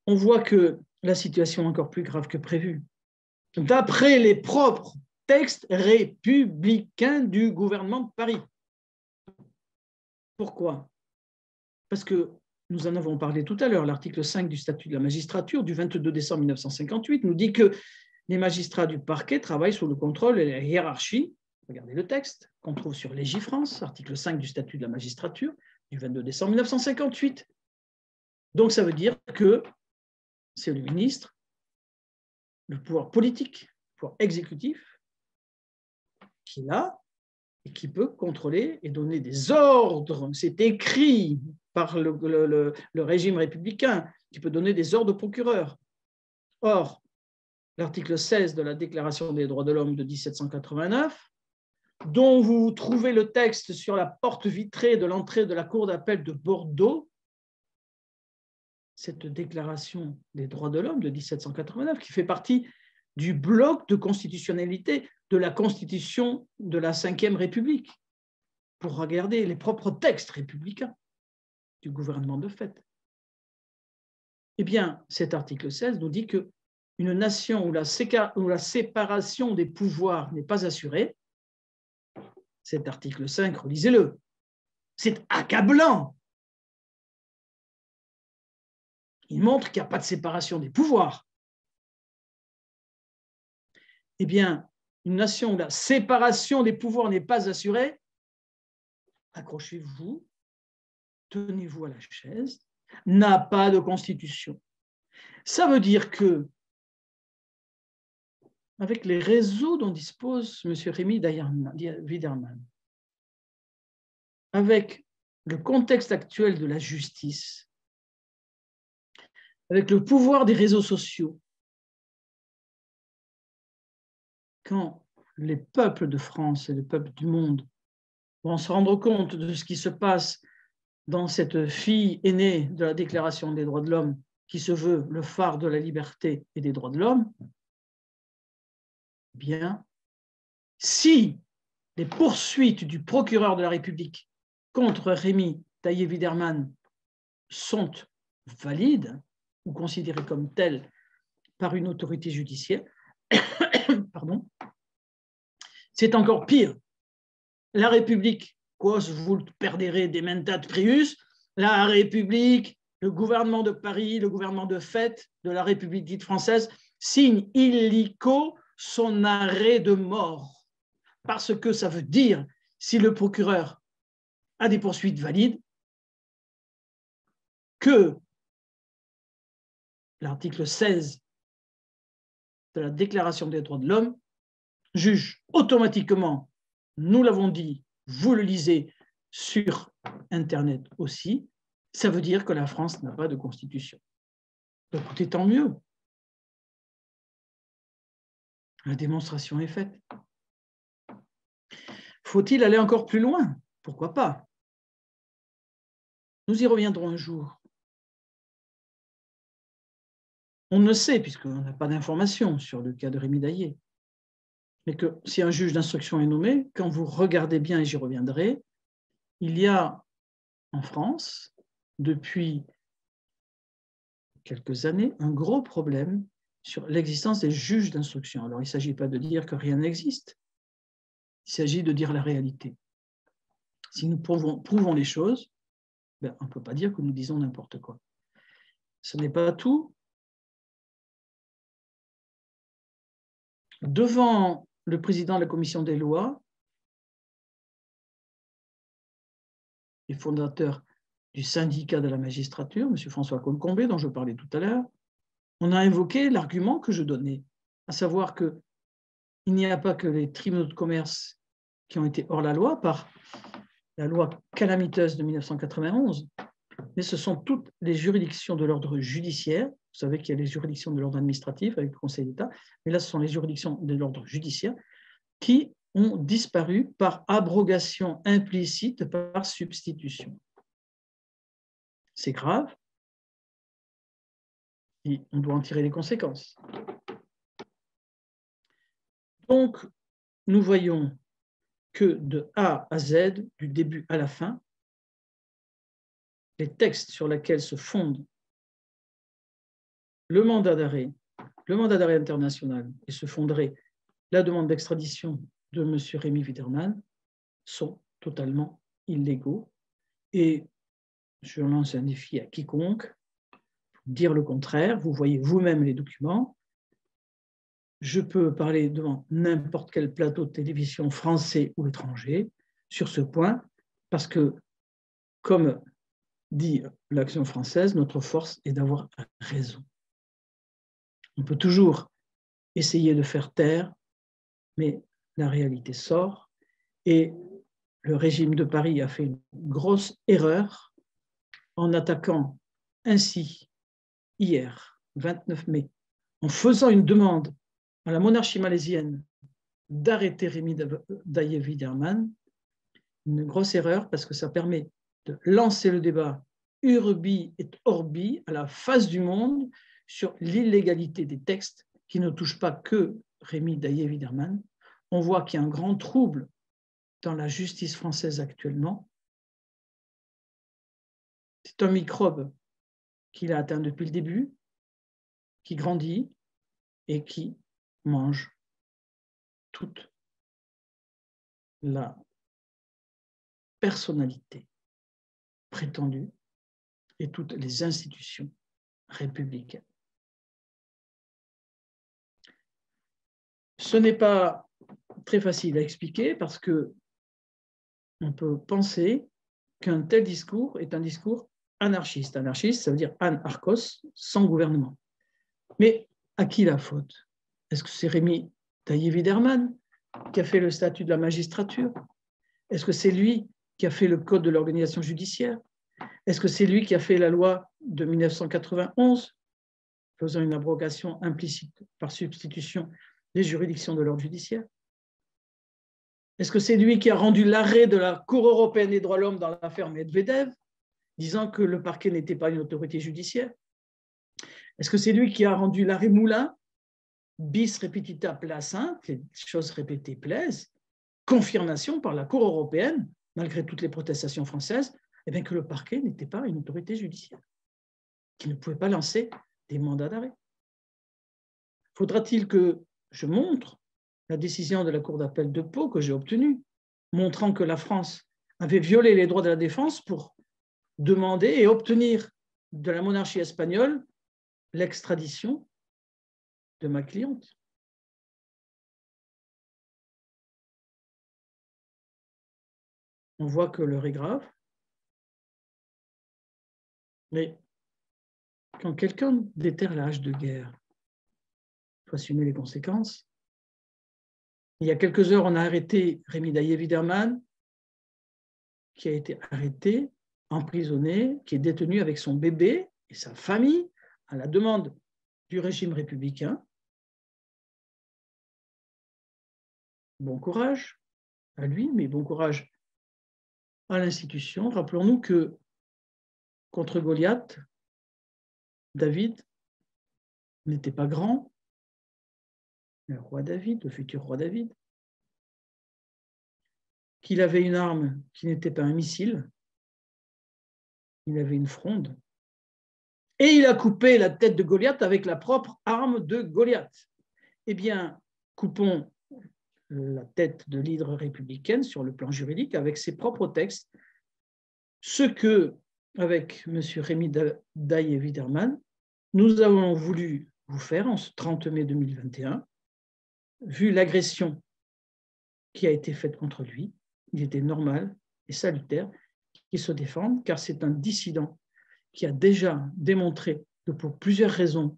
on voit que la situation est encore plus grave que prévu. D'après les propres textes républicains du gouvernement de Paris. Pourquoi? Parce que nous en avons parlé tout à l'heure, l'article 5 du statut de la magistrature du 22 décembre 1958 nous dit que les magistrats du parquet travaillent sous le contrôle et la hiérarchie. Regardez le texte qu'on trouve sur Légifrance, article 5 du statut de la magistrature du 22 décembre 1958. Donc ça veut dire que c'est le ministre, le pouvoir politique, le pouvoir exécutif, qui est là et qui peut contrôler et donner des ordres. C'est écrit par le régime républicain, qui peut donner des ordres au procureur. Or, l'article 16 de la Déclaration des droits de l'homme de 1789, dont vous trouvez le texte sur la porte vitrée de l'entrée de la cour d'appel de Bordeaux, cette Déclaration des droits de l'homme de 1789, qui fait partie du bloc de constitutionnalité de la Constitution de la Ve République, pour regarder les propres textes républicains du gouvernement de fait. Eh bien, cet article 16 nous dit qu'une nation où la séparation des pouvoirs n'est pas assurée, cet article 5, relisez-le, c'est accablant. Il montre qu'il n'y a pas de séparation des pouvoirs. Eh bien, une nation où la séparation des pouvoirs n'est pas assurée, accrochez-vous, tenez-vous à la chaise, n'a pas de constitution. Ça veut dire que, avec les réseaux dont dispose M. Rémy Widerman, avec le contexte actuel de la justice, avec le pouvoir des réseaux sociaux, quand les peuples de France et les peuples du monde vont se rendre compte de ce qui se passe dans cette fille aînée de la Déclaration des droits de l'homme, qui se veut le phare de la liberté et des droits de l'homme, eh bien, si les poursuites du procureur de la République contre Rémy Widerman sont valides ou considérées comme telles par une autorité judiciaire, pardon, c'est encore pire. La République, quos vult perdere dementat prius, la République, le gouvernement de Paris, le gouvernement de fait de la République dite française, signe illico son arrêt de mort. Parce que ça veut dire, si le procureur a des poursuites valides, que l'article 16 de la Déclaration des droits de l'homme juge automatiquement, nous l'avons dit, vous le lisez sur Internet aussi, ça veut dire que la France n'a pas de constitution. Écoutez, tant mieux. La démonstration est faite. Faut-il aller encore plus loin? Pourquoi pas? Nous y reviendrons un jour. On ne sait, puisqu'on n'a pas d'informations sur le cas de Rémy Daillé, mais que si un juge d'instruction est nommé, quand vous regardez bien, et j'y reviendrai, il y a en France, depuis quelques années, un gros problème sur l'existence des juges d'instruction. Alors, il ne s'agit pas de dire que rien n'existe, il s'agit de dire la réalité. Si nous prouvons les choses, ben, on ne peut pas dire que nous disons n'importe quoi. Ce n'est pas tout. Devant le président de la commission des lois et fondateur du syndicat de la magistrature, M. François Colcombé, dont je parlais tout à l'heure, on a invoqué l'argument que je donnais, à savoir qu'il n'y a pas que les tribunaux de commerce qui ont été hors la loi par la loi calamiteuse de 1991, mais ce sont toutes les juridictions de l'ordre judiciaire. Vous savez qu'il y a les juridictions de l'ordre administratif avec le Conseil d'État, mais là, ce sont les juridictions de l'ordre judiciaire qui ont disparu par abrogation implicite, par substitution. C'est grave et on doit en tirer les conséquences. Donc, nous voyons que de A à Z, du début à la fin, les textes sur lesquels se fonde le mandat d'arrêt international et se fonderait la demande d'extradition de M. Rémy Widerman sont totalement illégaux. Et je lance un défi à quiconque pour dire le contraire. Vous voyez vous-même les documents. Je peux parler devant n'importe quel plateau de télévision français ou étranger sur ce point, parce que, comme dit l'Action française, notre force est d'avoir raison. On peut toujours essayer de faire taire, mais la réalité sort. Et le régime de Paris a fait une grosse erreur en attaquant ainsi, hier, 29 mai, en faisant une demande à la monarchie malaisienne d'arrêter Rémi Daye-Widerman, une grosse erreur parce que ça permet de lancer le débat urbi et orbi à la face du monde sur l'illégalité des textes qui ne touchent pas que Rémi Daye-Widerman. On voit qu'il y a un grand trouble dans la justice française actuellement. C'est un microbe qu'il a atteint depuis le début, qui grandit et qui mange toute la personnalité prétendue et toutes les institutions républicaines. Ce n'est pas très facile à expliquer parce que on peut penser qu'un tel discours est un discours anarchiste. Anarchiste, ça veut dire anarchos, sans gouvernement. Mais à qui la faute? Est-ce que c'est Rémi Daye-Widerman qui a fait le statut de la magistrature? Est-ce que c'est lui qui a fait le code de l'organisation judiciaire? Est-ce que c'est lui qui a fait la loi de 1991, faisant une abrogation implicite par substitution des juridictions de l'ordre judiciaire? Est-ce que c'est lui qui a rendu l'arrêt de la Cour européenne des droits de l'homme dans l'affaire Medvedev, disant que le parquet n'était pas une autorité judiciaire? Est-ce que c'est lui qui a rendu l'arrêt Moulin, bis repetita placent, les choses répétées plaisent, confirmation par la Cour européenne, malgré toutes les protestations françaises, eh bien, que le parquet n'était pas une autorité judiciaire, qu'il ne pouvait pas lancer des mandats d'arrêt? Faudra-t-il que je montre la décision de la Cour d'appel de Pau que j'ai obtenue, montrant que la France avait violé les droits de la défense pour demander et obtenir de la monarchie espagnole l'extradition de ma cliente? On voit que l'heure est grave, mais quand quelqu'un déterre la hache de guerre, il faut assumer les conséquences. Il y a quelques heures, on a arrêté Rémi Daye-Widerman, qui a été arrêté, emprisonné, qui est détenu avec son bébé et sa famille à la demande du régime républicain. Bon courage à lui, mais bon courage à l'institution. Rappelons-nous que contre Goliath, David n'était pas grand, le roi David, le futur roi David, qu'il avait une arme qui n'était pas un missile, il avait une fronde, et il a coupé la tête de Goliath avec la propre arme de Goliath. Eh bien, coupons la tête de l'hydre républicaine sur le plan juridique avec ses propres textes, ce que, avec M. Rémi Daye-Widerman, nous avons voulu vous faire en ce 30 mai 2021, vu l'agression qui a été faite contre lui. Il était normal et salutaire qu'il se défende, car c'est un dissident qui a déjà démontré que pour plusieurs raisons,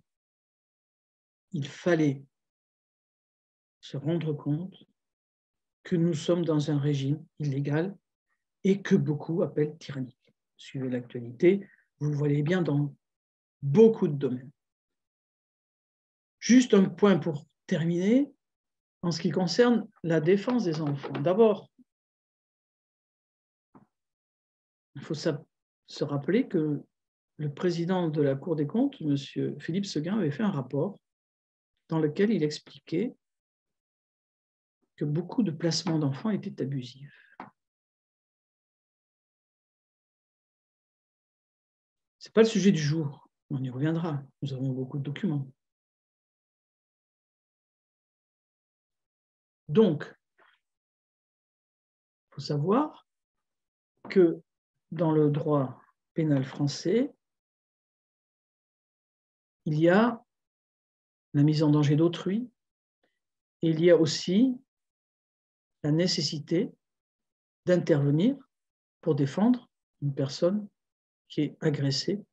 il fallait se rendre compte que nous sommes dans un régime illégal et que beaucoup appellent tyrannique. Suivez l'actualité, vous le voyez bien dans beaucoup de domaines. Juste un point pour terminer, en ce qui concerne la défense des enfants. D'abord, il faut se rappeler que le président de la Cour des comptes, M. Philippe Séguin, avait fait un rapport dans lequel il expliquait que beaucoup de placements d'enfants étaient abusifs. Ce n'est pas le sujet du jour, on y reviendra, nous avons beaucoup de documents. Donc, il faut savoir que dans le droit pénal français, il y a la mise en danger d'autrui et il y a aussi la nécessité d'intervenir pour défendre une personne qui est agressée.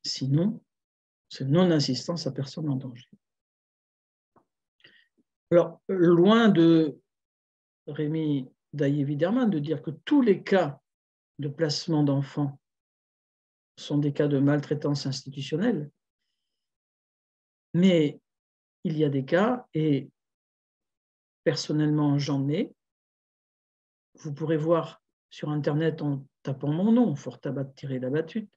Sinon, c'est non-assistance à personne en danger. Alors, loin de Rémi Daye-Widerman de dire que tous les cas de placement d'enfants sont des cas de maltraitance institutionnelle, Mais il y a des cas, et personnellement j'en ai, vous pourrez voir sur Internet en tapant mon nom, Fortabat-Labatut,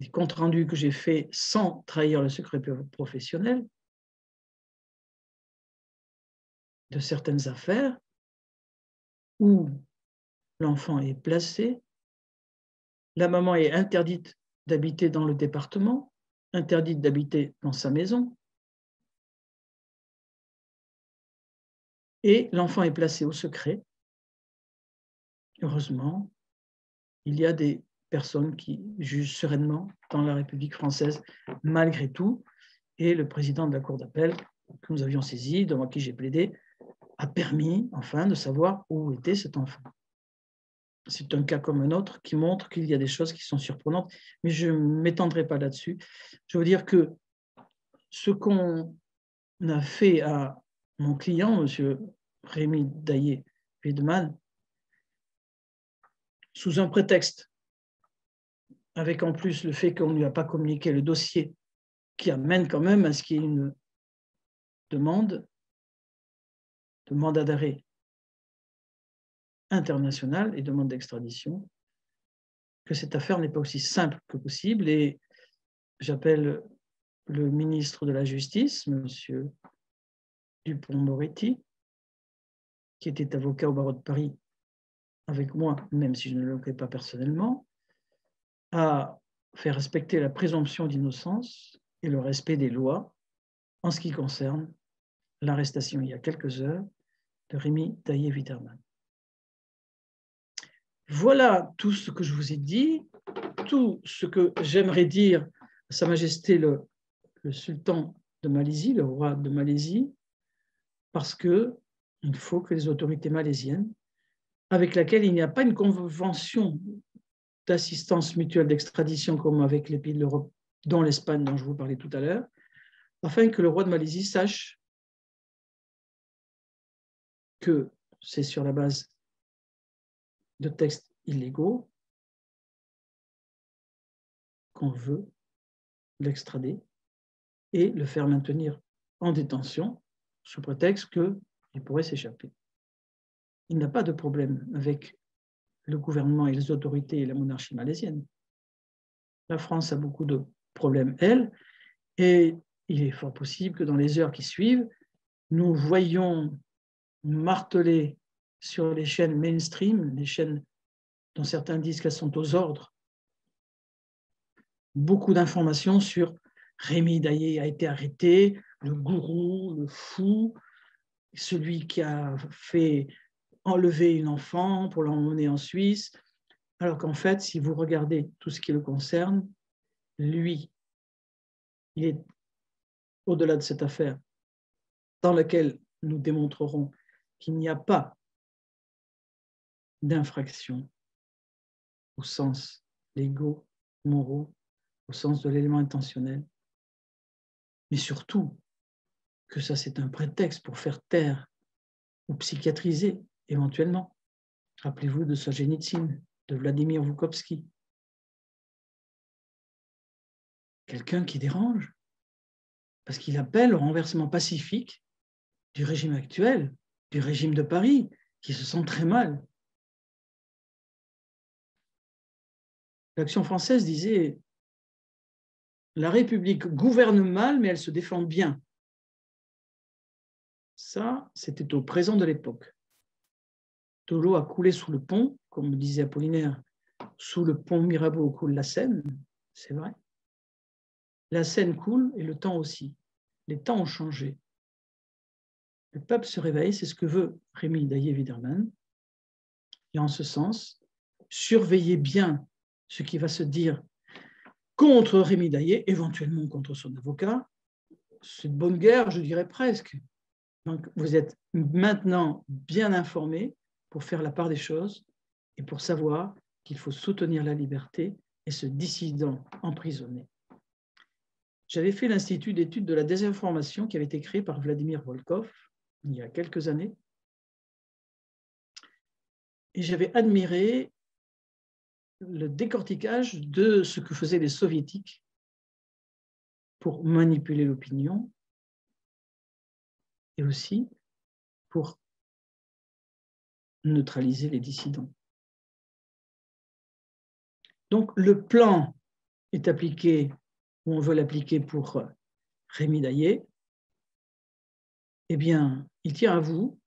des comptes rendus que j'ai faits sans trahir le secret professionnel de certaines affaires où l'enfant est placé, la maman est interdite d'habiter dans le département, interdite d'habiter dans sa maison, et l'enfant est placé au secret. Heureusement, il y a des personnes qui jugent sereinement dans la République française, malgré tout, et le président de la Cour d'appel, que nous avions saisi, devant qui j'ai plaidé, a permis, enfin, de savoir où était cet enfant. C'est un cas comme un autre qui montre qu'il y a des choses qui sont surprenantes, mais je ne m'étendrai pas là-dessus. Je veux dire que ce qu'on a fait à mon client, M. Rémi Daillé-Wiedemann, sous un prétexte, avec en plus le fait qu'on ne lui a pas communiqué le dossier, qui amène quand même à ce qu'il y ait une demande de mandat d'arrêt international et demande d'extradition, que cette affaire n'est pas aussi simple que possible. Et j'appelle le ministre de la Justice, M. Dupond-Moretti, qui était avocat au barreau de Paris avec moi, même si je ne le connais pas personnellement, à faire respecter la présomption d'innocence et le respect des lois en ce qui concerne l'arrestation il y a quelques heures de Rémi Daillé-Wiedemann. Voilà tout ce que je vous ai dit, tout ce que j'aimerais dire à Sa Majesté le sultan de Malaisie, le roi de Malaisie, parce qu'il faut que les autorités malaisiennes, avec laquelle il n'y a pas une convention d'assistance mutuelle d'extradition comme avec les pays de l'Europe, dont l'Espagne dont je vous parlais tout à l'heure, afin que le roi de Malaisie sache que c'est sur la base de textes illégaux qu'on veut l'extrader et le faire maintenir en détention sous prétexte qu'il pourrait s'échapper. Il n'a pas de problème avec le gouvernement et les autorités et la monarchie malaisienne. La France a beaucoup de problèmes, elle, et il est fort possible que dans les heures qui suivent, nous voyions marteler sur les chaînes mainstream, les chaînes dont certains disent qu'elles sont aux ordres, beaucoup d'informations sur Rémi Daillé a été arrêté, le gourou, le fou, celui qui a fait enlever une enfant pour l'emmener en Suisse, alors qu'en fait, si vous regardez tout ce qui le concerne, lui, il est au-delà de cette affaire dans laquelle nous démontrerons qu'il n'y a pas d'infraction au sens légaux, moraux, au sens de l'élément intentionnel, mais surtout que ça c'est un prétexte pour faire taire ou psychiatriser éventuellement. Rappelez-vous de Solzhenitsyn, de Vladimir Vukovsky. Quelqu'un qui dérange, parce qu'il appelle au renversement pacifique du régime actuel, du régime de Paris, qui se sent très mal. L'Action française disait « La République gouverne mal, mais elle se défend bien ». Ça, c'était au présent de l'époque. De l'eau a coulé sous le pont, comme disait Apollinaire, sous le pont Mirabeau coule la Seine, c'est vrai. La Seine coule et le temps aussi. Les temps ont changé. Le peuple se réveille, c'est ce que veut Rémi Daillé-Wiedemann. Et en ce sens, surveillez bien ce qui va se dire contre Rémi Daillé, éventuellement contre son avocat. C'est de bonne guerre, je dirais presque. Donc, vous êtes maintenant bien informés pour faire la part des choses et pour savoir qu'il faut soutenir la liberté et ce dissident emprisonné. J'avais fait l'Institut d'études de la désinformation qui avait été créé par Vladimir Volkov il y a quelques années. Et j'avais admiré le décortiquage de ce que faisaient les soviétiques pour manipuler l'opinion et aussi pour neutraliser les dissidents. Donc, le plan est appliqué, ou on veut l'appliquer pour Rémi Daillé. Eh bien, il tient à vous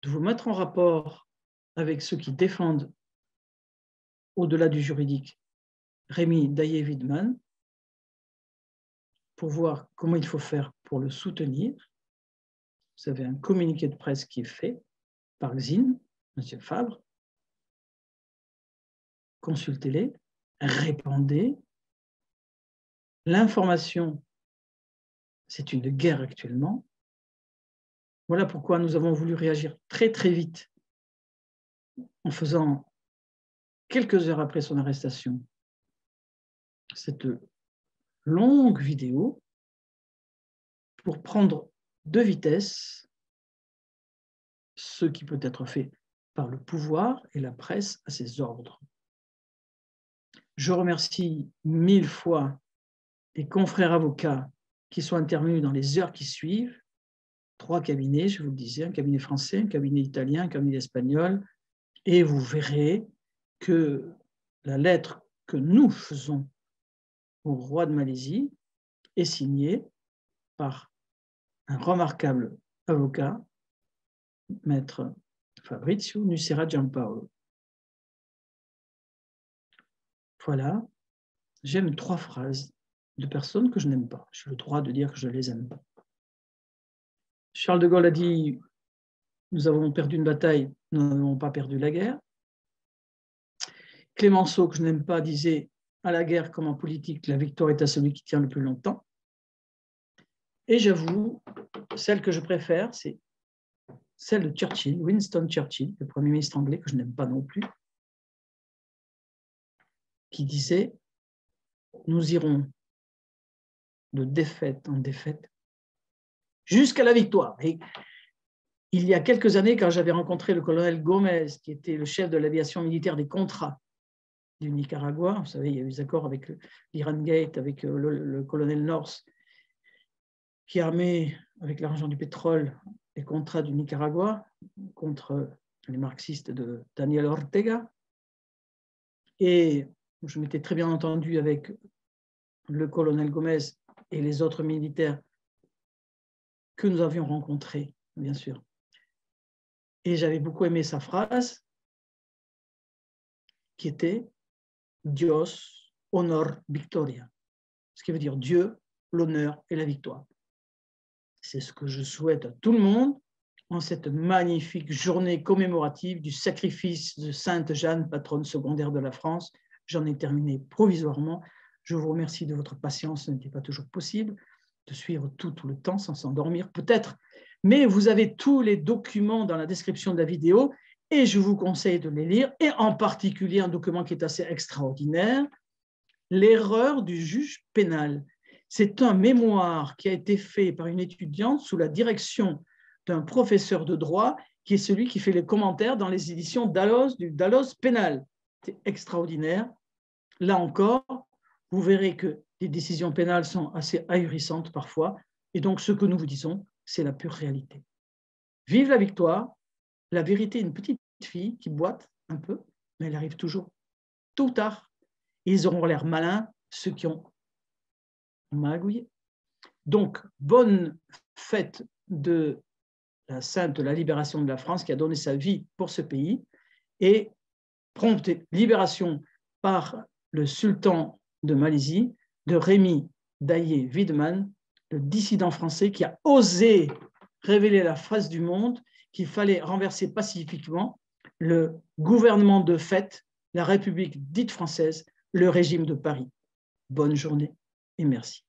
de vous mettre en rapport avec ceux qui défendent, au-delà du juridique, Rémi Daillé-Widmann, pour voir comment il faut faire pour le soutenir. Vous avez un communiqué de presse qui est fait par Xine, M. Fabre. Consultez-les, répondez. L'information, c'est une guerre actuellement. Voilà pourquoi nous avons voulu réagir très très vite en faisant, quelques heures après son arrestation, cette longue vidéo pour prendre de vitesse ce qui peut être fait par le pouvoir et la presse à ses ordres. Je remercie 1000 fois les confrères avocats qui sont intervenus dans les heures qui suivent. 3 cabinets, je vous le disais, un cabinet français, un cabinet italien, un cabinet espagnol, et vous verrez que la lettre que nous faisons au roi de Malaisie est signée par un remarquable avocat, maître Fabrizio Nucera Giampaolo. Voilà, j'aime 3 phrases de personnes que je n'aime pas. J'ai le droit de dire que je ne les aime pas. Charles de Gaulle a dit « Nous avons perdu une bataille, nous n'avons pas perdu la guerre ». Clémenceau, que je n'aime pas, disait « À la guerre comme en politique, la victoire est à celui qui tient le plus longtemps ». Et j'avoue, celle que je préfère, c'est celle de Churchill, Winston Churchill, le Premier ministre anglais, que je n'aime pas non plus, qui disait « Nous irons de défaite en défaite jusqu'à la victoire ». Et il y a quelques années, quand j'avais rencontré le colonel Gomez, qui était le chef de l'aviation militaire des contrats du Nicaragua, vous savez, il y a eu des accords avec l'Iran Gate, avec le colonel North, qui armait avec l'argent du pétrole les contrats du Nicaragua contre les marxistes de Daniel Ortega. Et je m'étais très bien entendu avec le colonel Gomez et les autres militaires que nous avions rencontrés, bien sûr. Et j'avais beaucoup aimé sa phrase qui était « Dios, honor, victoria », ce qui veut dire Dieu, l'honneur et la victoire. C'est ce que je souhaite à tout le monde en cette magnifique journée commémorative du sacrifice de Sainte Jeanne, patronne secondaire de la France. J'en ai terminé provisoirement. Je vous remercie de votre patience, ce n'était pas toujours possible de suivre tout le temps sans s'endormir, peut-être. Mais vous avez tous les documents dans la description de la vidéo et je vous conseille de les lire, et en particulier un document qui est assez extraordinaire, l'erreur du juge pénal. C'est un mémoire qui a été fait par une étudiante sous la direction d'un professeur de droit qui est celui qui fait les commentaires dans les éditions Dalloz, du Dalloz pénal. C'est extraordinaire. Là encore, vous verrez que les décisions pénales sont assez ahurissantes parfois, et donc ce que nous vous disons, c'est la pure réalité. Vive la victoire. La vérité est une petite fille qui boite un peu, mais elle arrive toujours, tôt ou tard. Ils auront l'air malins, ceux qui ont magouillé. Donc, bonne fête de la sainte de la libération de la France qui a donné sa vie pour ce pays, et prompte libération par le sultan de Malaisie de Rémi Daillé-Widmann, le dissident français qui a osé révéler la face du monde qu'il fallait renverser pacifiquement le gouvernement de fait, la République dite française, le régime de Paris. Bonne journée et merci.